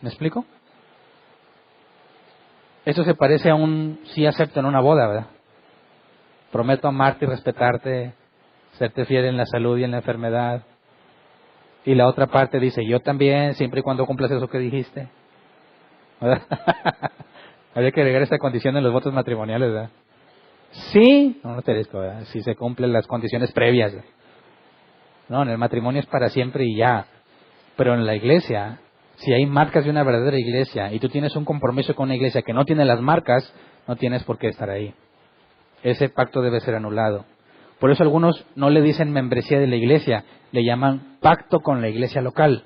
¿Me explico? Esto se parece a un sí acepto en una boda, ¿verdad? Prometo amarte y respetarte, serte fiel en la salud y en la enfermedad. Y la otra parte dice, yo también, siempre y cuando cumplas eso que dijiste. ¿Verdad? Habría que agregar esta condición en los votos matrimoniales, ¿verdad? Sí, no te digo, ¿verdad? Si se cumplen las condiciones previas. No, en el matrimonio es para siempre y ya. Pero en la iglesia, si hay marcas de una verdadera iglesia y tú tienes un compromiso con una iglesia que no tiene las marcas, no tienes por qué estar ahí. Ese pacto debe ser anulado. Por eso algunos no le dicen membresía de la iglesia, le llaman pacto con la iglesia local,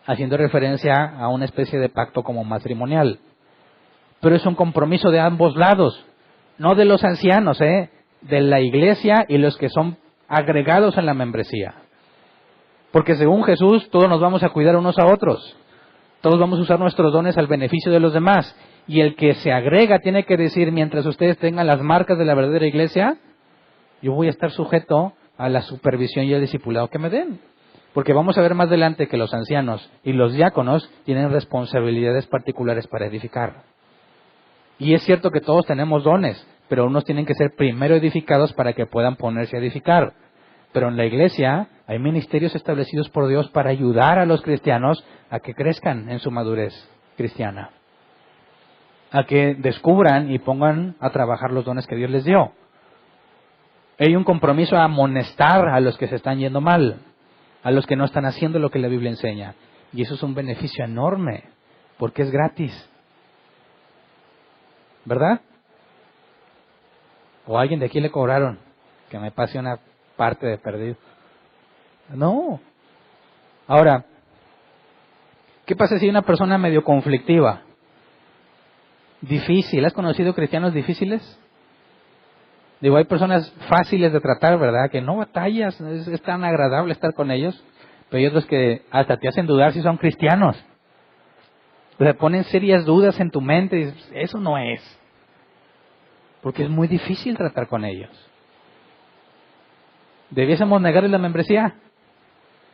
haciendo referencia a una especie de pacto como matrimonial. Pero es un compromiso de ambos lados, no de los ancianos, de la iglesia y los que son agregados en la membresía. Porque según Jesús, todos nos vamos a cuidar unos a otros. Todos vamos a usar nuestros dones al beneficio de los demás. Y el que se agrega tiene que decir, mientras ustedes tengan las marcas de la verdadera iglesia, yo voy a estar sujeto a la supervisión y al discipulado que me den. Porque vamos a ver más adelante que los ancianos y los diáconos tienen responsabilidades particulares para edificar. Y es cierto que todos tenemos dones, pero unos tienen que ser primero edificados para que puedan ponerse a edificar. Pero en la iglesia hay ministerios establecidos por Dios para ayudar a los cristianos a que crezcan en su madurez cristiana, a que descubran y pongan a trabajar los dones que Dios les dio. Hay un compromiso a amonestar a los que se están yendo mal, a los que no están haciendo lo que la Biblia enseña. Y eso es un beneficio enorme, porque es gratis. ¿Verdad? O a alguien de aquí le cobraron que me pase una parte de perdido. No. Ahora, ¿qué pasa si hay una persona medio conflictiva? Difícil. ¿Has conocido cristianos difíciles? Digo, hay personas fáciles de tratar, ¿verdad? Que no batallas, es tan agradable estar con ellos. Pero hay otros que hasta te hacen dudar si son cristianos. O sea, ponen serias dudas en tu mente y dices, eso no es. Porque es muy difícil tratar con ellos. ¿Debiésemos negarles la membresía?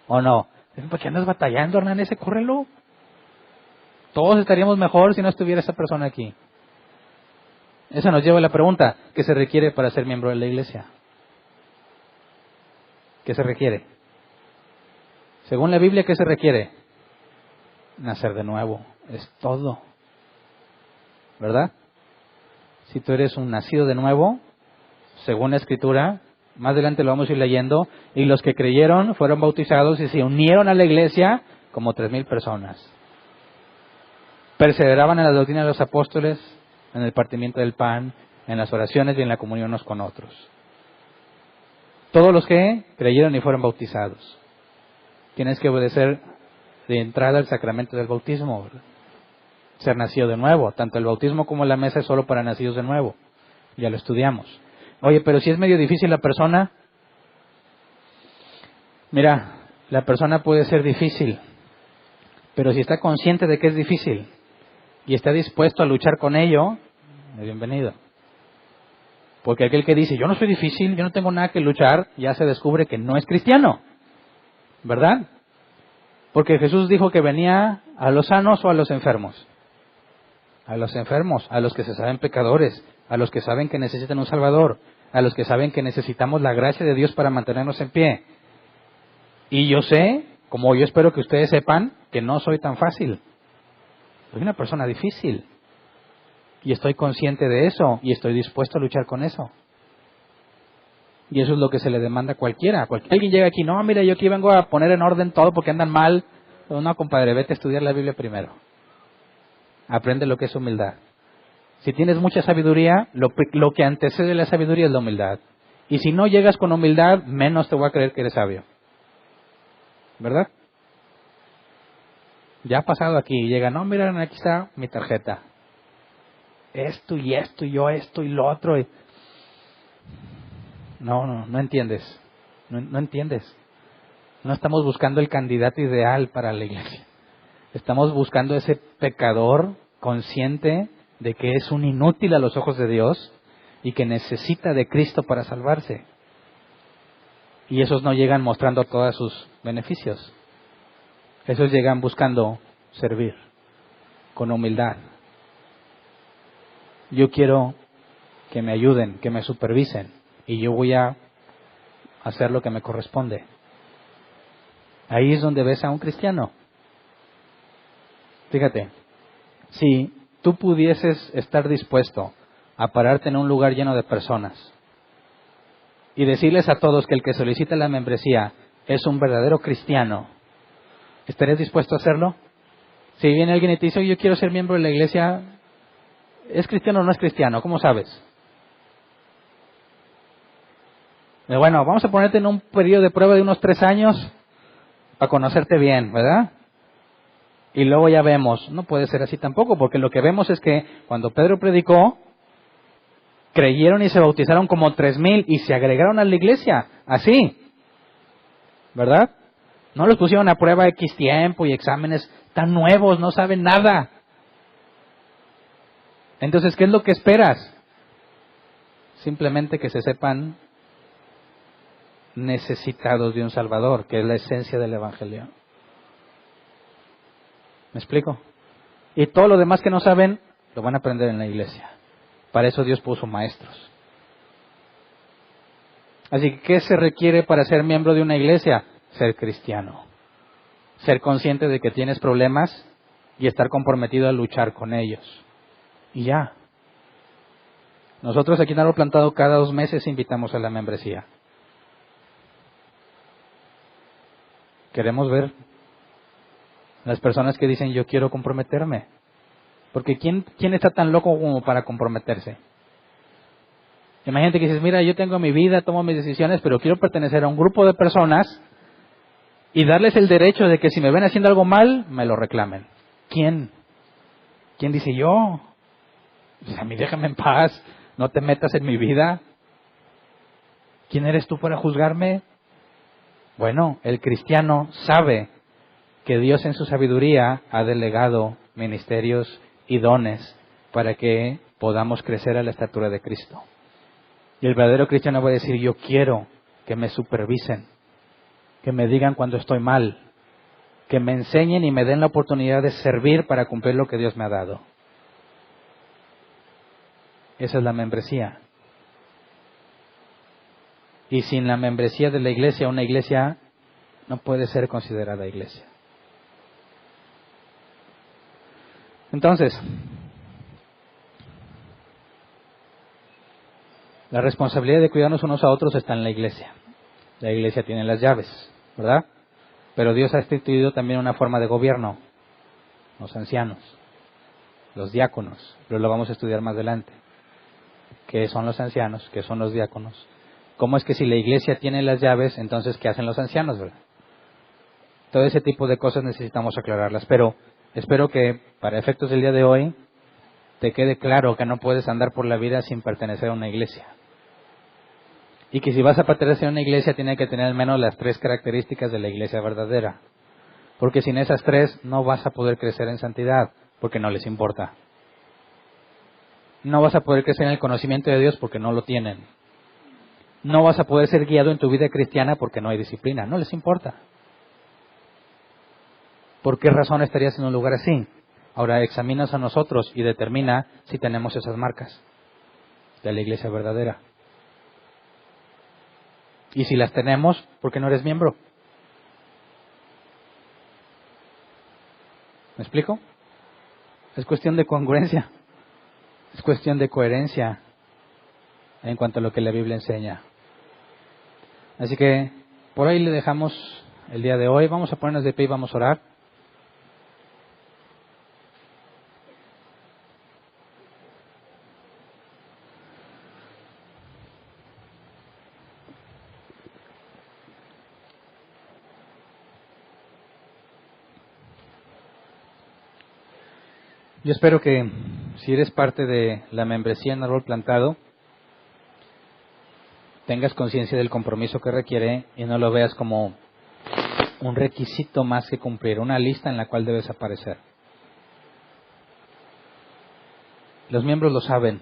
¿O no? ¿Por qué andas batallando, Hernán? Ese, córrelo. Todos estaríamos mejor si no estuviera esa persona aquí. Eso nos lleva a la pregunta, ¿qué se requiere para ser miembro de la iglesia? ¿Qué se requiere? Según la Biblia, ¿qué se requiere? Nacer de nuevo. Es todo. ¿Verdad? Si tú eres un nacido de nuevo, según la Escritura, más adelante lo vamos a ir leyendo, y los que creyeron fueron bautizados y se unieron a la iglesia como 3,000 personas. Perseveraban en la doctrina de los apóstoles, en el partimiento del pan, en las oraciones y en la comunión unos con otros. Todos los que creyeron y fueron bautizados. Tienes que obedecer de entrada al sacramento del bautismo, ¿verdad? Ser nacido de nuevo. Tanto el bautismo como la mesa es solo para nacidos de nuevo. Ya lo estudiamos. Oye, pero si es medio difícil la persona, mira, la persona puede ser difícil, pero si está consciente de que es difícil y está dispuesto a luchar con ello, bienvenido. Porque aquel que dice, yo no soy difícil, yo no tengo nada que luchar, ya se descubre que no es cristiano. ¿Verdad? Porque Jesús dijo que venía a los sanos o a los enfermos. A los enfermos, a los que se saben pecadores, a los que saben que necesitan un Salvador, a los que saben que necesitamos la gracia de Dios para mantenernos en pie. Y yo sé, como yo espero que ustedes sepan, que no soy tan fácil. Soy una persona difícil. Y estoy consciente de eso, y estoy dispuesto a luchar con eso. Y eso es lo que se le demanda a cualquiera. Alguien llega aquí, no, mira, yo aquí vengo a poner en orden todo porque andan mal. No, compadre, vete a estudiar la Biblia primero. Aprende lo que es humildad. Si tienes mucha sabiduría, lo que antecede la sabiduría es la humildad. Y si no llegas con humildad, menos te voy a creer que eres sabio. ¿Verdad? Ya ha pasado aquí, llega, no, mira, aquí está mi tarjeta. Esto y esto, y yo esto y lo otro. No entiendes. No entiendes. No estamos buscando el candidato ideal para la iglesia. Estamos buscando ese pecador consciente de que es un inútil a los ojos de Dios y que necesita de Cristo para salvarse. Y esos no llegan mostrando todos sus beneficios. Esos llegan buscando servir con humildad. Yo quiero que me ayuden, que me supervisen, y yo voy a hacer lo que me corresponde. Ahí es donde ves a un cristiano. Fíjate, si tú pudieses estar dispuesto a pararte en un lugar lleno de personas y decirles a todos que el que solicita la membresía es un verdadero cristiano, ¿estarías dispuesto a hacerlo? Si viene alguien y te dice, oye, yo quiero ser miembro de la iglesia, ¿es cristiano o no es cristiano? ¿Cómo sabes? Bueno, vamos a ponerte en un periodo de prueba de unos 3 años para conocerte bien, ¿verdad? Y luego ya vemos. No puede ser así tampoco, porque lo que vemos es que cuando Pedro predicó, creyeron y se bautizaron como 3,000 y se agregaron a la iglesia, así, ¿verdad? No los pusieron a prueba X tiempo y exámenes tan nuevos, no saben nada. Entonces, ¿qué es lo que esperas? Simplemente que se sepan necesitados de un Salvador, que es la esencia del Evangelio. ¿Me explico? Y todo lo demás que no saben, lo van a aprender en la iglesia. Para eso Dios puso maestros. Así que, ¿qué se requiere para ser miembro de una iglesia? Ser cristiano. Ser consciente de que tienes problemas y estar comprometido a luchar con ellos. Y ya. Nosotros aquí en Árbol Plantado cada 2 meses invitamos a la membresía. Queremos ver las personas que dicen yo quiero comprometerme. Porque ¿quién está tan loco como para comprometerse? Imagínate que dices, mira, yo tengo mi vida, tomo mis decisiones, pero quiero pertenecer a un grupo de personas y darles el derecho de que si me ven haciendo algo mal, me lo reclamen. ¿Quién? ¿Quién dice yo? Pues a mí déjame en paz, no te metas en mi vida. ¿Quién eres tú para juzgarme? Bueno, el cristiano sabe que Dios en su sabiduría ha delegado ministerios y dones para que podamos crecer a la estatura de Cristo. Y el verdadero cristiano va a decir, yo quiero que me supervisen, que me digan cuando estoy mal, que me enseñen y me den la oportunidad de servir para cumplir lo que Dios me ha dado. Esa es la membresía. Y sin la membresía de la iglesia, una iglesia no puede ser considerada iglesia. Entonces, la responsabilidad de cuidarnos unos a otros está en la iglesia. La iglesia tiene las llaves, ¿verdad? Pero Dios ha instituido también una forma de gobierno. Los ancianos, los diáconos, pero lo vamos a estudiar más adelante. ¿Qué son los ancianos? ¿Qué son los diáconos? ¿Cómo es que si la iglesia tiene las llaves, entonces qué hacen los ancianos, verdad? Todo ese tipo de cosas necesitamos aclararlas. Pero espero que para efectos del día de hoy te quede claro que no puedes andar por la vida sin pertenecer a una iglesia. Y que si vas a pertenecer a una iglesia tiene que tener al menos las 3 características de la iglesia verdadera. Porque sin esas 3 no vas a poder crecer en santidad, porque no les importa. No vas a poder crecer en el conocimiento de Dios porque no lo tienen. No vas a poder ser guiado en tu vida cristiana porque no hay disciplina, no les importa. ¿Por qué razón estarías en un lugar así? Ahora examinas a nosotros y determina si tenemos esas marcas de la iglesia verdadera. Y si las tenemos, ¿por qué no eres miembro? ¿Me explico? Es cuestión de congruencia. Es cuestión de coherencia en cuanto a lo que la Biblia enseña. Así que por ahí le dejamos el día de hoy. Vamos a ponernos de pie y vamos a orar. Yo espero que si eres parte de la membresía en Árbol Plantado, tengas conciencia del compromiso que requiere y no lo veas como un requisito más que cumplir, una lista en la cual debes aparecer. Los miembros lo saben.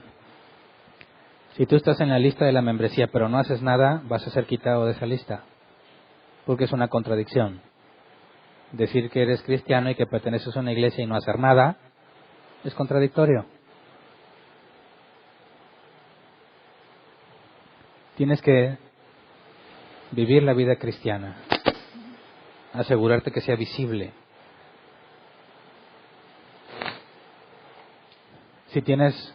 Si tú estás en la lista de la membresía pero no haces nada, vas a ser quitado de esa lista, porque es una contradicción. Decir que eres cristiano y que perteneces a una iglesia y no hacer nada es contradictorio. Tienes que vivir la vida cristiana, asegurarte que sea visible. Si tienes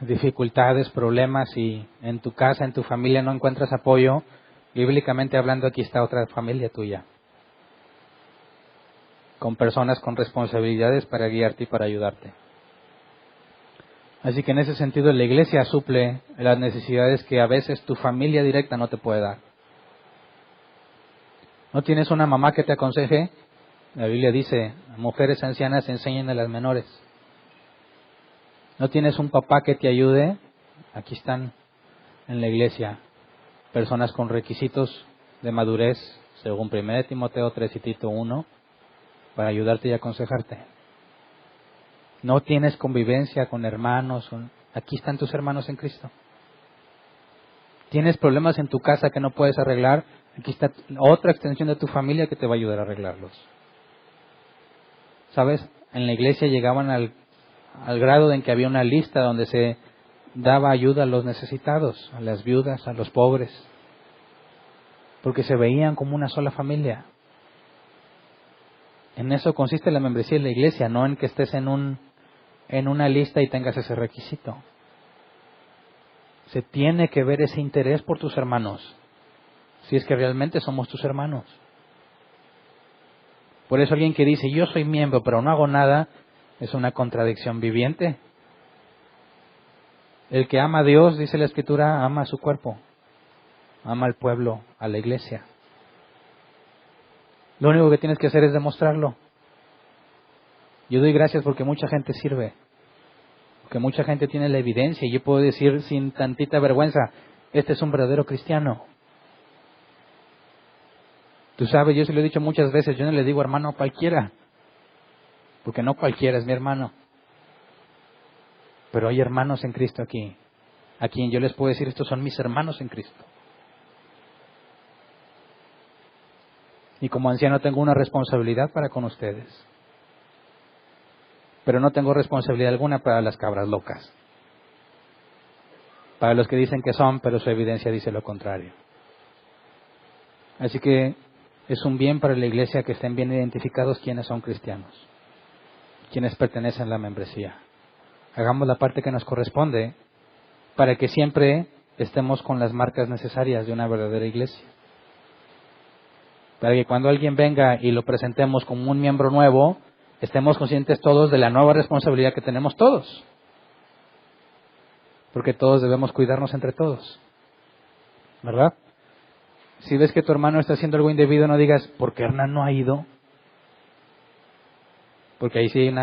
dificultades, problemas y en tu casa, en tu familia no encuentras apoyo, bíblicamente hablando aquí está otra familia tuya, con personas con responsabilidades para guiarte y para ayudarte. Así que en ese sentido la iglesia suple las necesidades que a veces tu familia directa no te puede dar. ¿No tienes una mamá que te aconseje? La Biblia dice, mujeres ancianas enseñen a las menores. ¿No tienes un papá que te ayude? Aquí están en la iglesia personas con requisitos de madurez, según 1 Timoteo 3 y Tito 1, para ayudarte y aconsejarte. No tienes convivencia con hermanos. Aquí están tus hermanos en Cristo. ¿Tienes problemas en tu casa que no puedes arreglar? Aquí está otra extensión de tu familia que te va a ayudar a arreglarlos. ¿Sabes? En la iglesia llegaban al grado en que había una lista donde se daba ayuda a los necesitados, a las viudas, a los pobres, porque se veían como una sola familia. En eso consiste la membresía de la iglesia, no en que estés en una lista y tengas ese requisito. Se tiene que ver ese interés por tus hermanos, si es que realmente somos tus hermanos. Por eso alguien que dice, yo soy miembro pero no hago nada, es una contradicción viviente. El que ama a Dios, dice la Escritura, ama a su cuerpo, ama al pueblo, a la iglesia. Lo único que tienes que hacer es demostrarlo. Yo doy gracias porque mucha gente sirve, porque mucha gente tiene la evidencia y yo puedo decir sin tantita vergüenza, este es un verdadero cristiano. Tú sabes, yo se lo he dicho muchas veces, yo no le digo hermano a cualquiera, porque no cualquiera es mi hermano. Pero hay hermanos en Cristo aquí, a quien yo les puedo decir, estos son mis hermanos en Cristo. Y como anciano tengo una responsabilidad para con ustedes. Pero no tengo responsabilidad alguna para las cabras locas. Para los que dicen que son, pero su evidencia dice lo contrario. Así que es un bien para la iglesia que estén bien identificados quienes son cristianos, quienes pertenecen a la membresía. Hagamos la parte que nos corresponde para que siempre estemos con las marcas necesarias de una verdadera iglesia. Para que cuando alguien venga y lo presentemos como un miembro nuevo, estemos conscientes todos de la nueva responsabilidad que tenemos todos. Porque todos debemos cuidarnos entre todos. ¿Verdad? Si ves que tu hermano está haciendo algo indebido, no digas, ¿por qué Hernán no ha ido? Porque ahí sí hay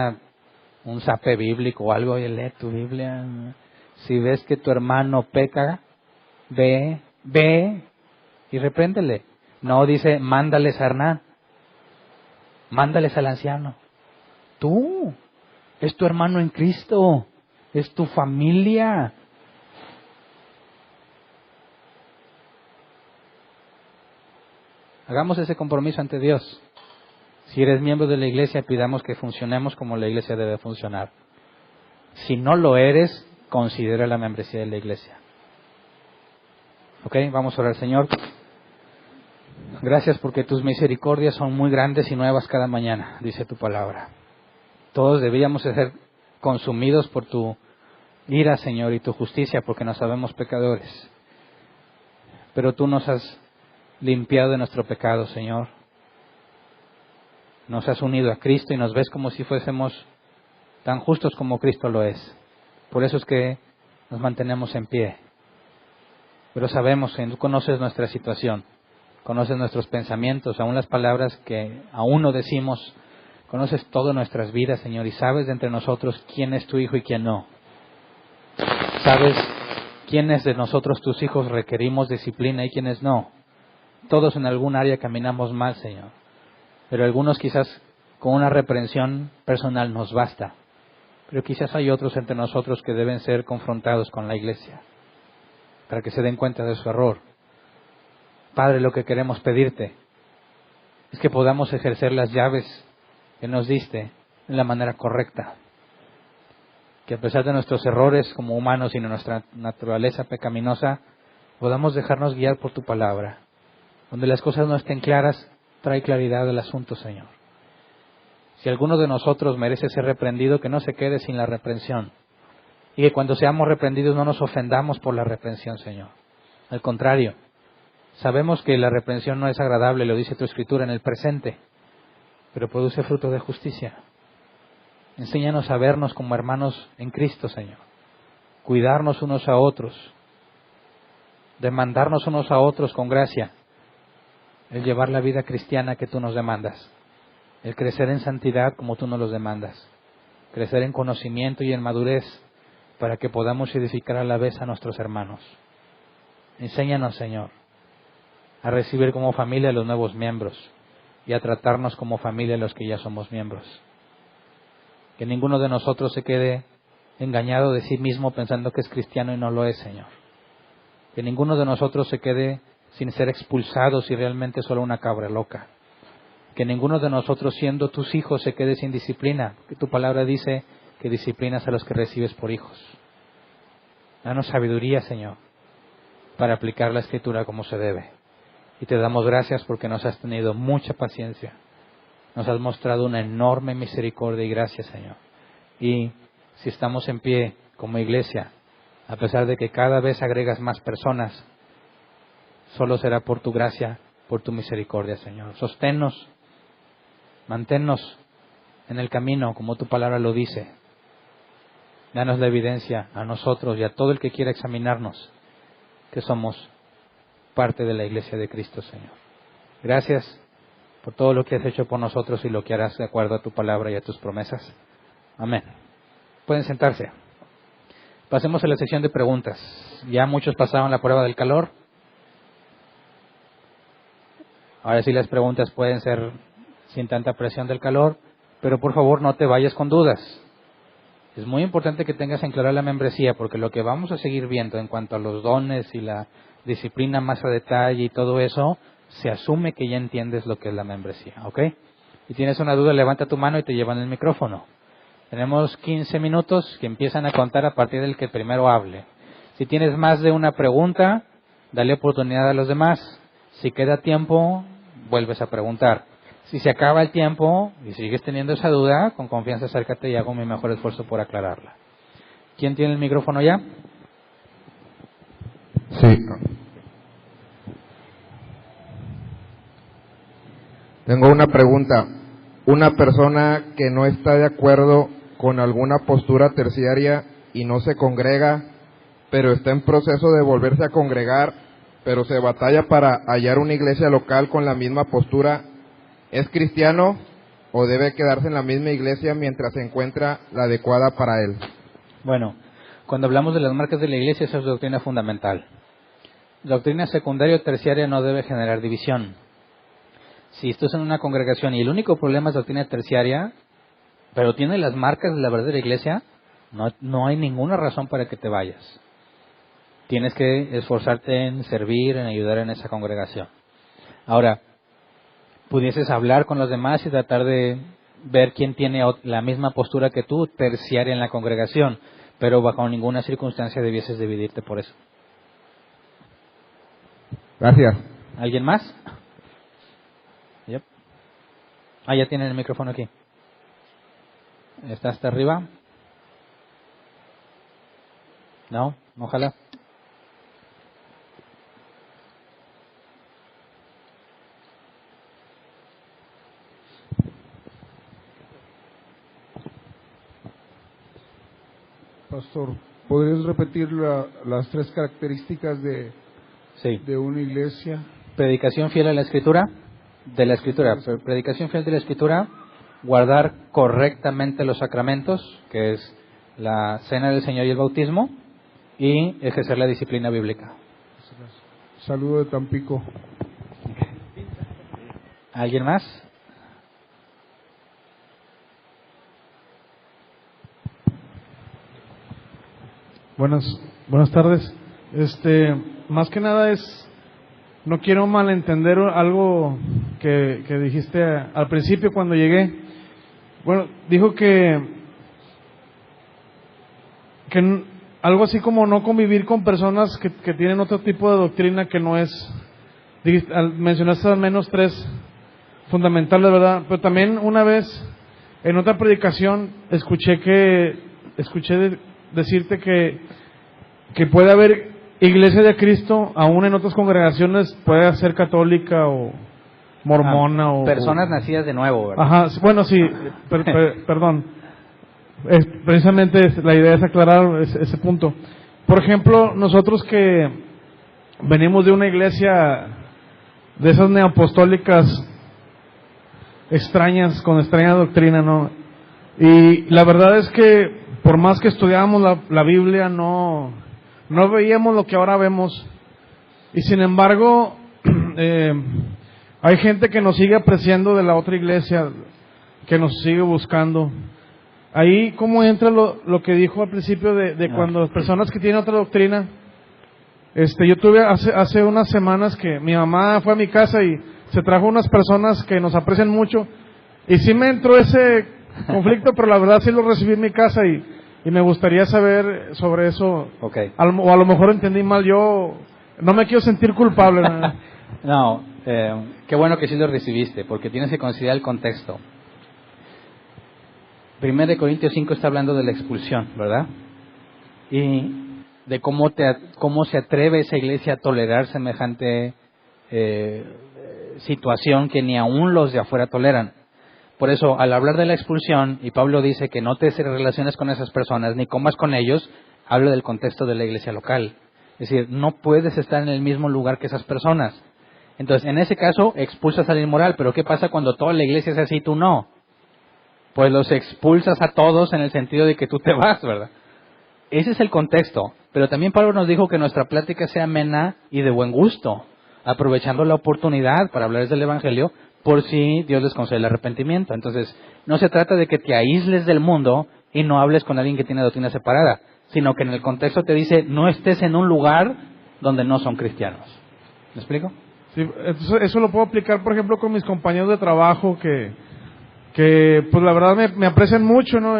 un zape bíblico o algo, y lee tu Biblia. Si ves que tu hermano peca, ve y repréndele. No dice, mándales a Hernán, mándales al anciano. Tú, es tu hermano en Cristo, es tu familia. Hagamos ese compromiso ante Dios. Si eres miembro de la iglesia, pidamos que funcionemos como la iglesia debe funcionar. Si no lo eres, considera la membresía de la iglesia. ¿Ok? Vamos a orar, Señor. Gracias porque tus misericordias son muy grandes y nuevas cada mañana, dice tu palabra. Todos deberíamos ser consumidos por tu ira, Señor, y tu justicia, porque nos sabemos pecadores. Pero tú nos has limpiado de nuestro pecado, Señor. Nos has unido a Cristo y nos ves como si fuésemos tan justos como Cristo lo es. Por eso es que nos mantenemos en pie. Pero sabemos que tú conoces nuestra situación, conoces nuestros pensamientos, aún las palabras que aún no decimos. Conoces todas nuestras vidas, Señor, y sabes de entre nosotros quién es tu hijo y quién no. Sabes quiénes de nosotros, tus hijos, requerimos disciplina y quiénes no. Todos en algún área caminamos mal, Señor. Pero algunos quizás con una reprensión personal nos basta. Pero quizás hay otros entre nosotros que deben ser confrontados con la iglesia, para que se den cuenta de su error. Padre, lo que queremos pedirte es que podamos ejercer las llaves que nos diste en la manera correcta. Que a pesar de nuestros errores como humanos y de nuestra naturaleza pecaminosa, podamos dejarnos guiar por tu palabra. Donde las cosas no estén claras, trae claridad al asunto, Señor. Si alguno de nosotros merece ser reprendido, que no se quede sin la reprensión. Y que cuando seamos reprendidos no nos ofendamos por la reprensión, Señor. Al contrario, sabemos que la reprensión no es agradable, lo dice tu Escritura, en el presente, pero produce fruto de justicia. Enséñanos a vernos como hermanos en Cristo, Señor. Cuidarnos unos a otros. Demandarnos unos a otros con gracia. El llevar la vida cristiana que tú nos demandas. El crecer en santidad como tú nos los demandas. Crecer en conocimiento y en madurez para que podamos edificar a la vez a nuestros hermanos. Enséñanos, Señor, a recibir como familia a los nuevos miembros y a tratarnos como familia a los que ya somos miembros. Que ninguno de nosotros se quede engañado de sí mismo pensando que es cristiano y no lo es, Señor. Que ninguno de nosotros se quede sin ser expulsado si realmente es solo una cabra loca. Que ninguno de nosotros, siendo tus hijos, se quede sin disciplina. Que tu palabra dice que disciplinas a los que recibes por hijos. Danos sabiduría, Señor, para aplicar la Escritura como se debe. Y te damos gracias porque nos has tenido mucha paciencia. Nos has mostrado una enorme misericordia y gracia, Señor. Y si estamos en pie como iglesia, a pesar de que cada vez agregas más personas, solo será por tu gracia, por tu misericordia, Señor. Sosténnos, manténnos en el camino como tu palabra lo dice. Danos la evidencia a nosotros y a todo el que quiera examinarnos que somos parte de la iglesia de Cristo, Señor. Gracias por todo lo que has hecho por nosotros y lo que harás de acuerdo a tu palabra y a tus promesas. Amén. Pueden sentarse. Pasemos a la sección de preguntas. Ya muchos pasaron la prueba del calor. Ahora sí las preguntas pueden ser sin tanta presión del calor, pero por favor no te vayas con dudas. Es muy importante que tengas en claro la membresía, porque lo que vamos a seguir viendo en cuanto a los dones y la disciplina más a detalle y todo eso, se asume que ya entiendes lo que es la membresía, ¿ok? Si tienes una duda, levanta tu mano y te llevan el micrófono. Tenemos 15 minutos que empiezan a contar a partir del que primero hable. Si tienes más de una pregunta, dale oportunidad a los demás. Si queda tiempo, vuelves a preguntar. Si se acaba el tiempo y sigues teniendo esa duda, con confianza acércate y hago mi mejor esfuerzo por aclararla. ¿Quién tiene el micrófono ya? Sí. Tengo una pregunta. Una persona que no está de acuerdo con alguna postura terciaria y no se congrega, pero está en proceso de volverse a congregar, pero se batalla para hallar una iglesia local con la misma postura, ¿es cristiano o debe quedarse en la misma iglesia mientras se encuentra la adecuada para él? Bueno, cuando hablamos de las marcas de la iglesia, esa es doctrina fundamental. Doctrina secundaria o terciaria no debe generar división. Si estás en una congregación y el único problema es doctrina terciaria, pero tiene las marcas de la verdadera iglesia, no hay ninguna razón para que te vayas. Tienes que esforzarte en servir, en ayudar en esa congregación. Ahora, pudieses hablar con los demás y tratar de ver quién tiene la misma postura que tú, terciaria en la congregación, pero bajo ninguna circunstancia debieses dividirte por eso. Gracias. ¿Alguien más? Yep. Ya tienen el micrófono aquí. ¿Está hasta arriba? No, ojalá. Pastor, ¿podrías repetir las tres características de una iglesia? Predicación fiel a la Escritura, predicación fiel de la Escritura, guardar correctamente los sacramentos, que es la cena del Señor y el bautismo, y ejercer la disciplina bíblica. Saludo de Tampico. ¿Alguien más? Buenas tardes. Más que nada no quiero malentender algo que dijiste al principio cuando llegué. Bueno, dijo que algo así como no convivir con personas que tienen otro tipo de doctrina que no es. Mencionaste al menos tres fundamentales, ¿verdad? Pero también una vez en otra predicación escuché decirte que puede haber iglesia de Cristo aún en otras congregaciones, puede ser católica o mormona o personas nacidas de nuevo, ¿verdad? Ajá, bueno, sí, perdón. Precisamente la idea es aclarar ese punto. Por ejemplo, nosotros que venimos de una iglesia de esas neoapostólicas extrañas, con extraña doctrina, ¿no? Y la verdad es que por más que estudiábamos la Biblia, no veíamos lo que ahora vemos. Y sin embargo, hay gente que nos sigue apreciando de la otra iglesia, que nos sigue buscando. Ahí, ¿cómo entra lo que dijo al principio de cuando las personas que tienen otra doctrina Yo tuve hace unas semanas que mi mamá fue a mi casa y se trajo unas personas que nos aprecian mucho, y sí me entró ese conflicto, pero la verdad sí lo recibí en mi casa, y me gustaría saber sobre eso. Okay. O a lo mejor entendí mal yo, no me quiero sentir culpable. No, qué bueno que sí lo recibiste, porque tienes que considerar el contexto. 1 Corintios 5 está hablando de la expulsión, ¿verdad? Y de cómo se atreve esa iglesia a tolerar semejante situación que ni aún los de afuera toleran. Por eso, al hablar de la expulsión, y Pablo dice que no te relaciones con esas personas, ni comas con ellos, habla del contexto de la iglesia local. Es decir, no puedes estar en el mismo lugar que esas personas. Entonces, en ese caso, expulsas al inmoral, pero ¿qué pasa cuando toda la iglesia es así y tú no? Pues los expulsas a todos en el sentido de que tú te vas, ¿verdad? Ese es el contexto. Pero también Pablo nos dijo que nuestra plática sea amena y de buen gusto, aprovechando la oportunidad para hablarles del Evangelio, por si Dios les concede el arrepentimiento. Entonces, no se trata de que te aísles del mundo y no hables con alguien que tiene doctrina separada, sino que en el contexto te dice, no estés en un lugar donde no son cristianos. ¿Me explico? Sí, eso lo puedo aplicar, por ejemplo, con mis compañeros de trabajo que pues la verdad me aprecian mucho, ¿no?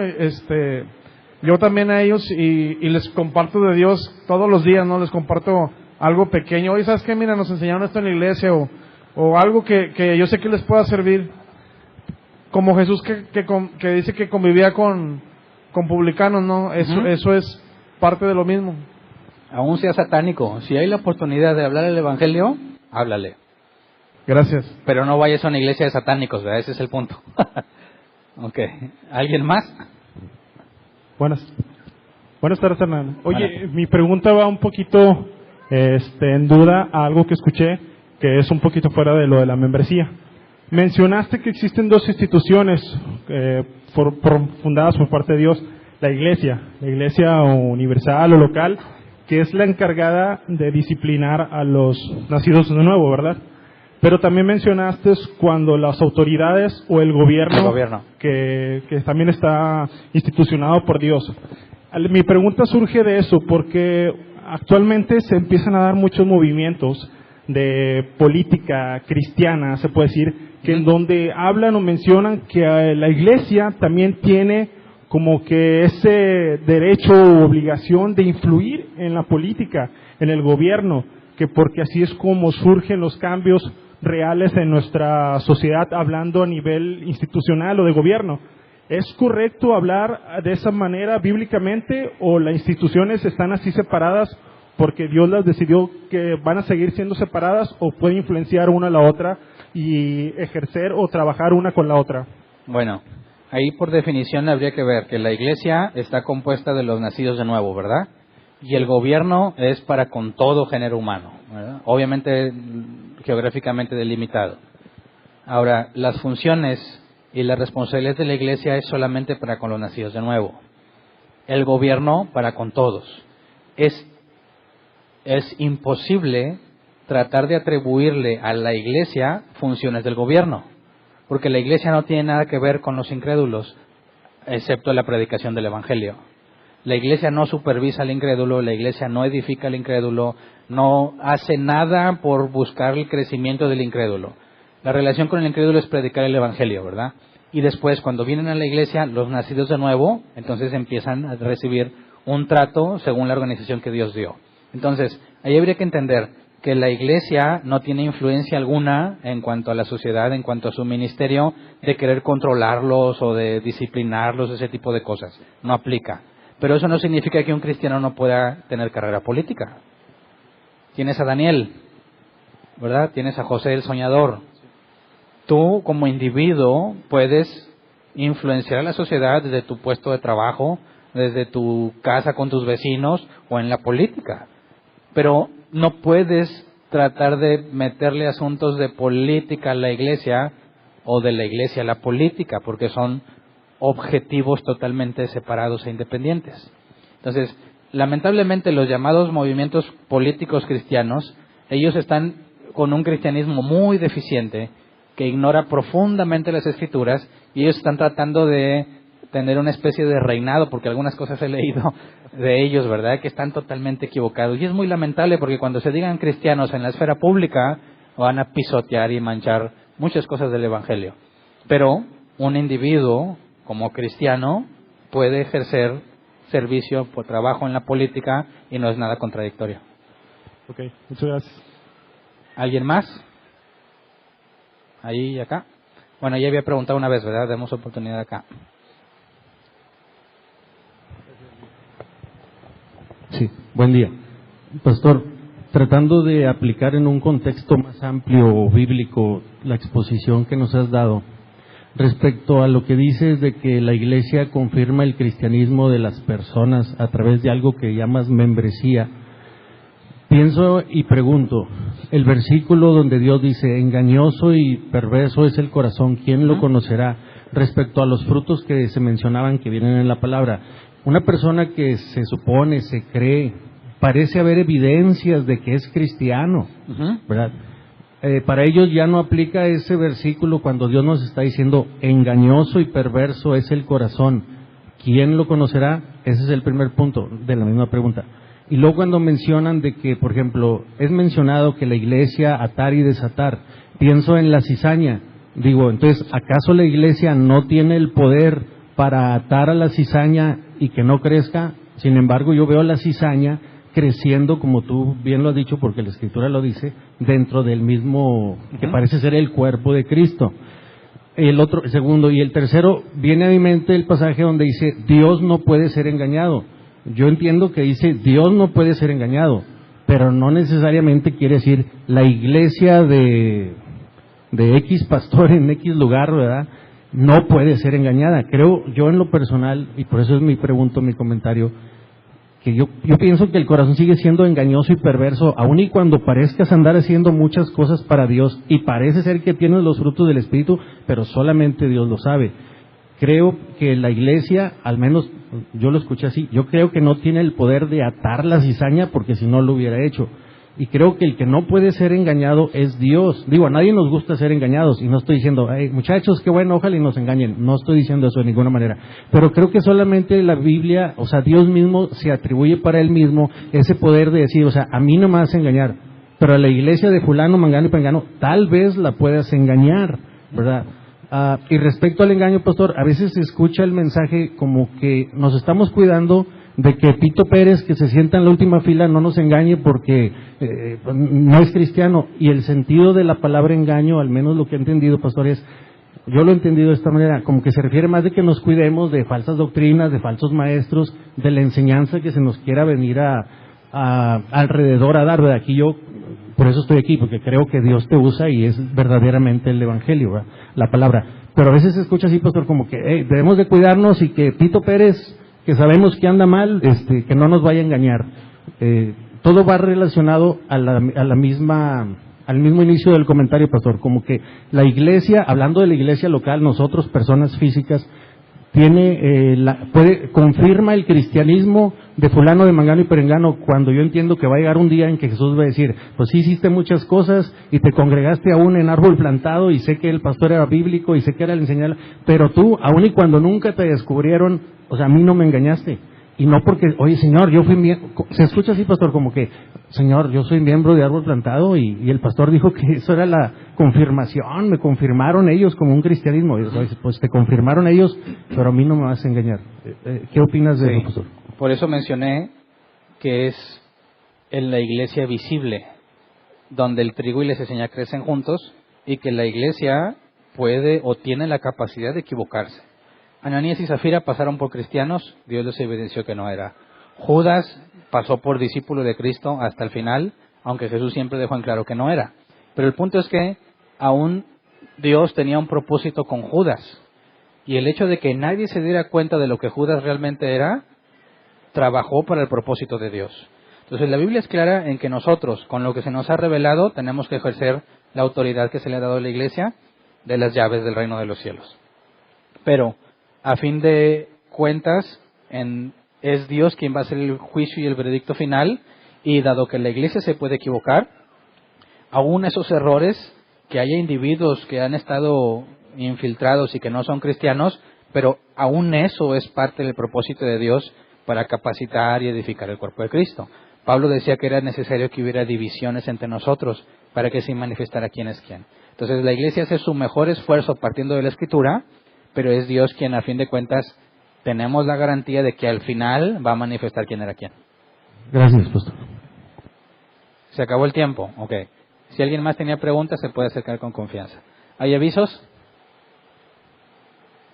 Yo también a ellos y les comparto de Dios todos los días, ¿no? Les comparto algo pequeño. Oye, ¿sabes qué? Mira, nos enseñaron esto en la iglesia, o algo que yo sé que les pueda servir. Como Jesús que dice que convivía con publicanos, ¿no? Eso es parte de lo mismo. Aún sea satánico, si hay la oportunidad de hablar el Evangelio, háblale. Gracias. Pero no vayas a una iglesia de satánicos, ¿verdad? Ese es el punto. Ok. ¿Alguien más? Buenas tardes, Hernán. Oye, mi pregunta va un poquito en duda a algo que escuché, que es un poquito fuera de lo de la membresía. Mencionaste que existen dos instituciones fundadas por parte de Dios, la iglesia universal o local, que es la encargada de disciplinar a los nacidos de nuevo, ¿verdad? Pero también mencionaste cuando las autoridades o el gobierno. Que también está institucionado por Dios. Mi pregunta surge de eso, porque actualmente se empiezan a dar muchos movimientos de política cristiana, se puede decir, que en donde hablan o mencionan que la iglesia también tiene como que ese derecho o obligación de influir en la política, en el gobierno, que porque así es como surgen los cambios reales en nuestra sociedad, hablando a nivel institucional o de gobierno. ¿Es correcto hablar de esa manera bíblicamente, o las instituciones están así separadas porque Dios las decidió que van a seguir siendo separadas, o pueden influenciar una a la otra y ejercer o trabajar una con la otra? Bueno, ahí por definición habría que ver que la iglesia está compuesta de los nacidos de nuevo, ¿verdad? Y el gobierno es para con todo género humano, ¿verdad? Obviamente geográficamente delimitado. Ahora, las funciones y las responsabilidades de la iglesia es solamente para con los nacidos de nuevo. El gobierno para con todos. Es imposible tratar de atribuirle a la iglesia funciones del gobierno, porque la iglesia no tiene nada que ver con los incrédulos, excepto la predicación del Evangelio. La iglesia no supervisa al incrédulo, la iglesia no edifica al incrédulo, no hace nada por buscar el crecimiento del incrédulo. La relación con el incrédulo es predicar el Evangelio, ¿verdad? Y después, cuando vienen a la iglesia, los nacidos de nuevo, entonces empiezan a recibir un trato según la organización que Dios dio. Entonces, ahí habría que entender que la iglesia no tiene influencia alguna en cuanto a la sociedad, en cuanto a su ministerio, de querer controlarlos o de disciplinarlos, ese tipo de cosas. No aplica. Pero eso no significa que un cristiano no pueda tener carrera política. Tienes a Daniel, ¿verdad? Tienes a José el soñador. Tú, como individuo, puedes influenciar a la sociedad desde tu puesto de trabajo, desde tu casa con tus vecinos o en la política. Pero no puedes tratar de meterle asuntos de política a la iglesia o de la iglesia a la política, porque son objetivos totalmente separados e independientes. Entonces, lamentablemente los llamados movimientos políticos cristianos, ellos están con un cristianismo muy deficiente, que ignora profundamente las Escrituras, y ellos están tratando de tener una especie de reinado, porque algunas cosas he leído de ellos, ¿verdad?, que están totalmente equivocados. Y es muy lamentable porque cuando se digan cristianos en la esfera pública, van a pisotear y manchar muchas cosas del Evangelio. Pero un individuo como cristiano puede ejercer servicio por trabajo en la política y no es nada contradictorio. Ok, muchas gracias. ¿Alguien más? Ahí y acá. Bueno, ya había preguntado una vez, ¿verdad? Demos oportunidad acá. Sí, buen día. Pastor, tratando de aplicar en un contexto más amplio bíblico la exposición que nos has dado, respecto a lo que dices de que la Iglesia confirma el cristianismo de las personas a través de algo que llamas membresía, pienso y pregunto, el versículo donde Dios dice, engañoso y perverso es el corazón, ¿quién lo conocerá? Respecto a los frutos que se mencionaban que vienen en la palabra, una persona que se supone, se cree, parece haber evidencias de que es cristiano, ¿verdad? Para ellos ya no aplica ese versículo cuando Dios nos está diciendo, engañoso y perverso es el corazón, ¿quién lo conocerá? Ese es el primer punto de la misma pregunta. Y luego cuando mencionan de que, por ejemplo, es mencionado que la iglesia atar y desatar, pienso en la cizaña, digo, entonces, ¿acaso la iglesia no tiene el poder para atar a la cizaña y que no crezca? Sin embargo, yo veo la cizaña creciendo, como tú bien lo has dicho, porque la Escritura lo dice, dentro del mismo, que parece ser el cuerpo de Cristo. El segundo y el tercero, viene a mi mente el pasaje donde dice, Dios no puede ser engañado. Yo entiendo que dice, Dios no puede ser engañado, pero no necesariamente quiere decir la iglesia de X pastor en X lugar, ¿verdad?, no puede ser engañada. Creo yo en lo personal, y por eso es mi pregunta, mi comentario, que yo pienso que el corazón sigue siendo engañoso y perverso, aun y cuando parezcas andar haciendo muchas cosas para Dios, y parece ser que tienes los frutos del Espíritu, pero solamente Dios lo sabe. Creo que la iglesia, al menos yo lo escuché así, yo creo que no tiene el poder de atar la cizaña, porque si no lo hubiera hecho. Y creo que el que no puede ser engañado es Dios. Digo, a nadie nos gusta ser engañados, y no estoy diciendo, hey, muchachos, qué bueno, ojalá y nos engañen. No estoy diciendo eso de ninguna manera. Pero creo que solamente la Biblia, o sea, Dios mismo se atribuye para Él mismo ese poder de decir, o sea, a mí no me vas a engañar, pero a la iglesia de fulano, mangano y pengano, tal vez la puedas engañar, ¿verdad? Y respecto al engaño, pastor, a veces se escucha el mensaje como que nos estamos cuidando de que Pito Pérez, que se sienta en la última fila, no nos engañe porque no es cristiano. Y el sentido de la palabra engaño, al menos lo que he entendido, pastor, yo lo he entendido de esta manera, como que se refiere más de que nos cuidemos de falsas doctrinas, de falsos maestros, de la enseñanza que se nos quiera venir alrededor a dar, ¿verdad? Aquí yo, por eso estoy aquí, porque creo que Dios te usa y es verdaderamente el Evangelio, ¿verdad?, la palabra. Pero a veces se escucha así, pastor, como que debemos de cuidarnos y que Pito Pérez, que sabemos que anda mal, que no nos vaya a engañar. Todo va relacionado al mismo inicio del comentario, pastor, como que la iglesia, hablando de la iglesia local, nosotros, personas físicas, confirma el cristianismo de fulano, de mangano y perengano, cuando yo entiendo que va a llegar un día en que Jesús va a decir, pues sí hiciste muchas cosas y te congregaste aún en árbol plantado y sé que el pastor era bíblico y sé que era el enseñar, pero tú, aún y cuando nunca te descubrieron, o sea, a mí no me engañaste. Y no porque, oye, Señor, yo fui se escucha así, pastor, como que, Señor, yo soy miembro de árbol plantado y el pastor dijo que eso era la confirmación, me confirmaron ellos como un cristianismo. Y pues te confirmaron ellos, pero a mí no me vas a engañar. ¿Qué opinas de eso, pastor? Por eso mencioné que es en la iglesia visible, donde el trigo y la cizaña crecen juntos, y que la iglesia puede o tiene la capacidad de equivocarse. Ananías y Zafira pasaron por cristianos, Dios les evidenció que no era. Judas pasó por discípulo de Cristo hasta el final, aunque Jesús siempre dejó en claro que no era. Pero el punto es que aún Dios tenía un propósito con Judas, y el hecho de que nadie se diera cuenta de lo que Judas realmente era, trabajó para el propósito de Dios. Entonces la Biblia es clara en que nosotros, con lo que se nos ha revelado, tenemos que ejercer la autoridad que se le ha dado a la iglesia de las llaves del reino de los cielos. Pero, a fin de cuentas, es Dios quien va a hacer el juicio y el veredicto final, y dado que la iglesia se puede equivocar, aún esos errores, que haya individuos que han estado infiltrados y que no son cristianos, Pero aún eso es parte del propósito de Dios para capacitar y edificar el cuerpo de Cristo. Pablo decía que era necesario que hubiera divisiones entre nosotros para que se manifestara quién es quién. Entonces la iglesia hace su mejor esfuerzo partiendo de la Escritura, pero es Dios quien a fin de cuentas tenemos la garantía de que al final va a manifestar quién era quién. Gracias, pastor. Se acabó el tiempo. Ok. Si alguien más tenía preguntas, se puede acercar con confianza. ¿Hay avisos?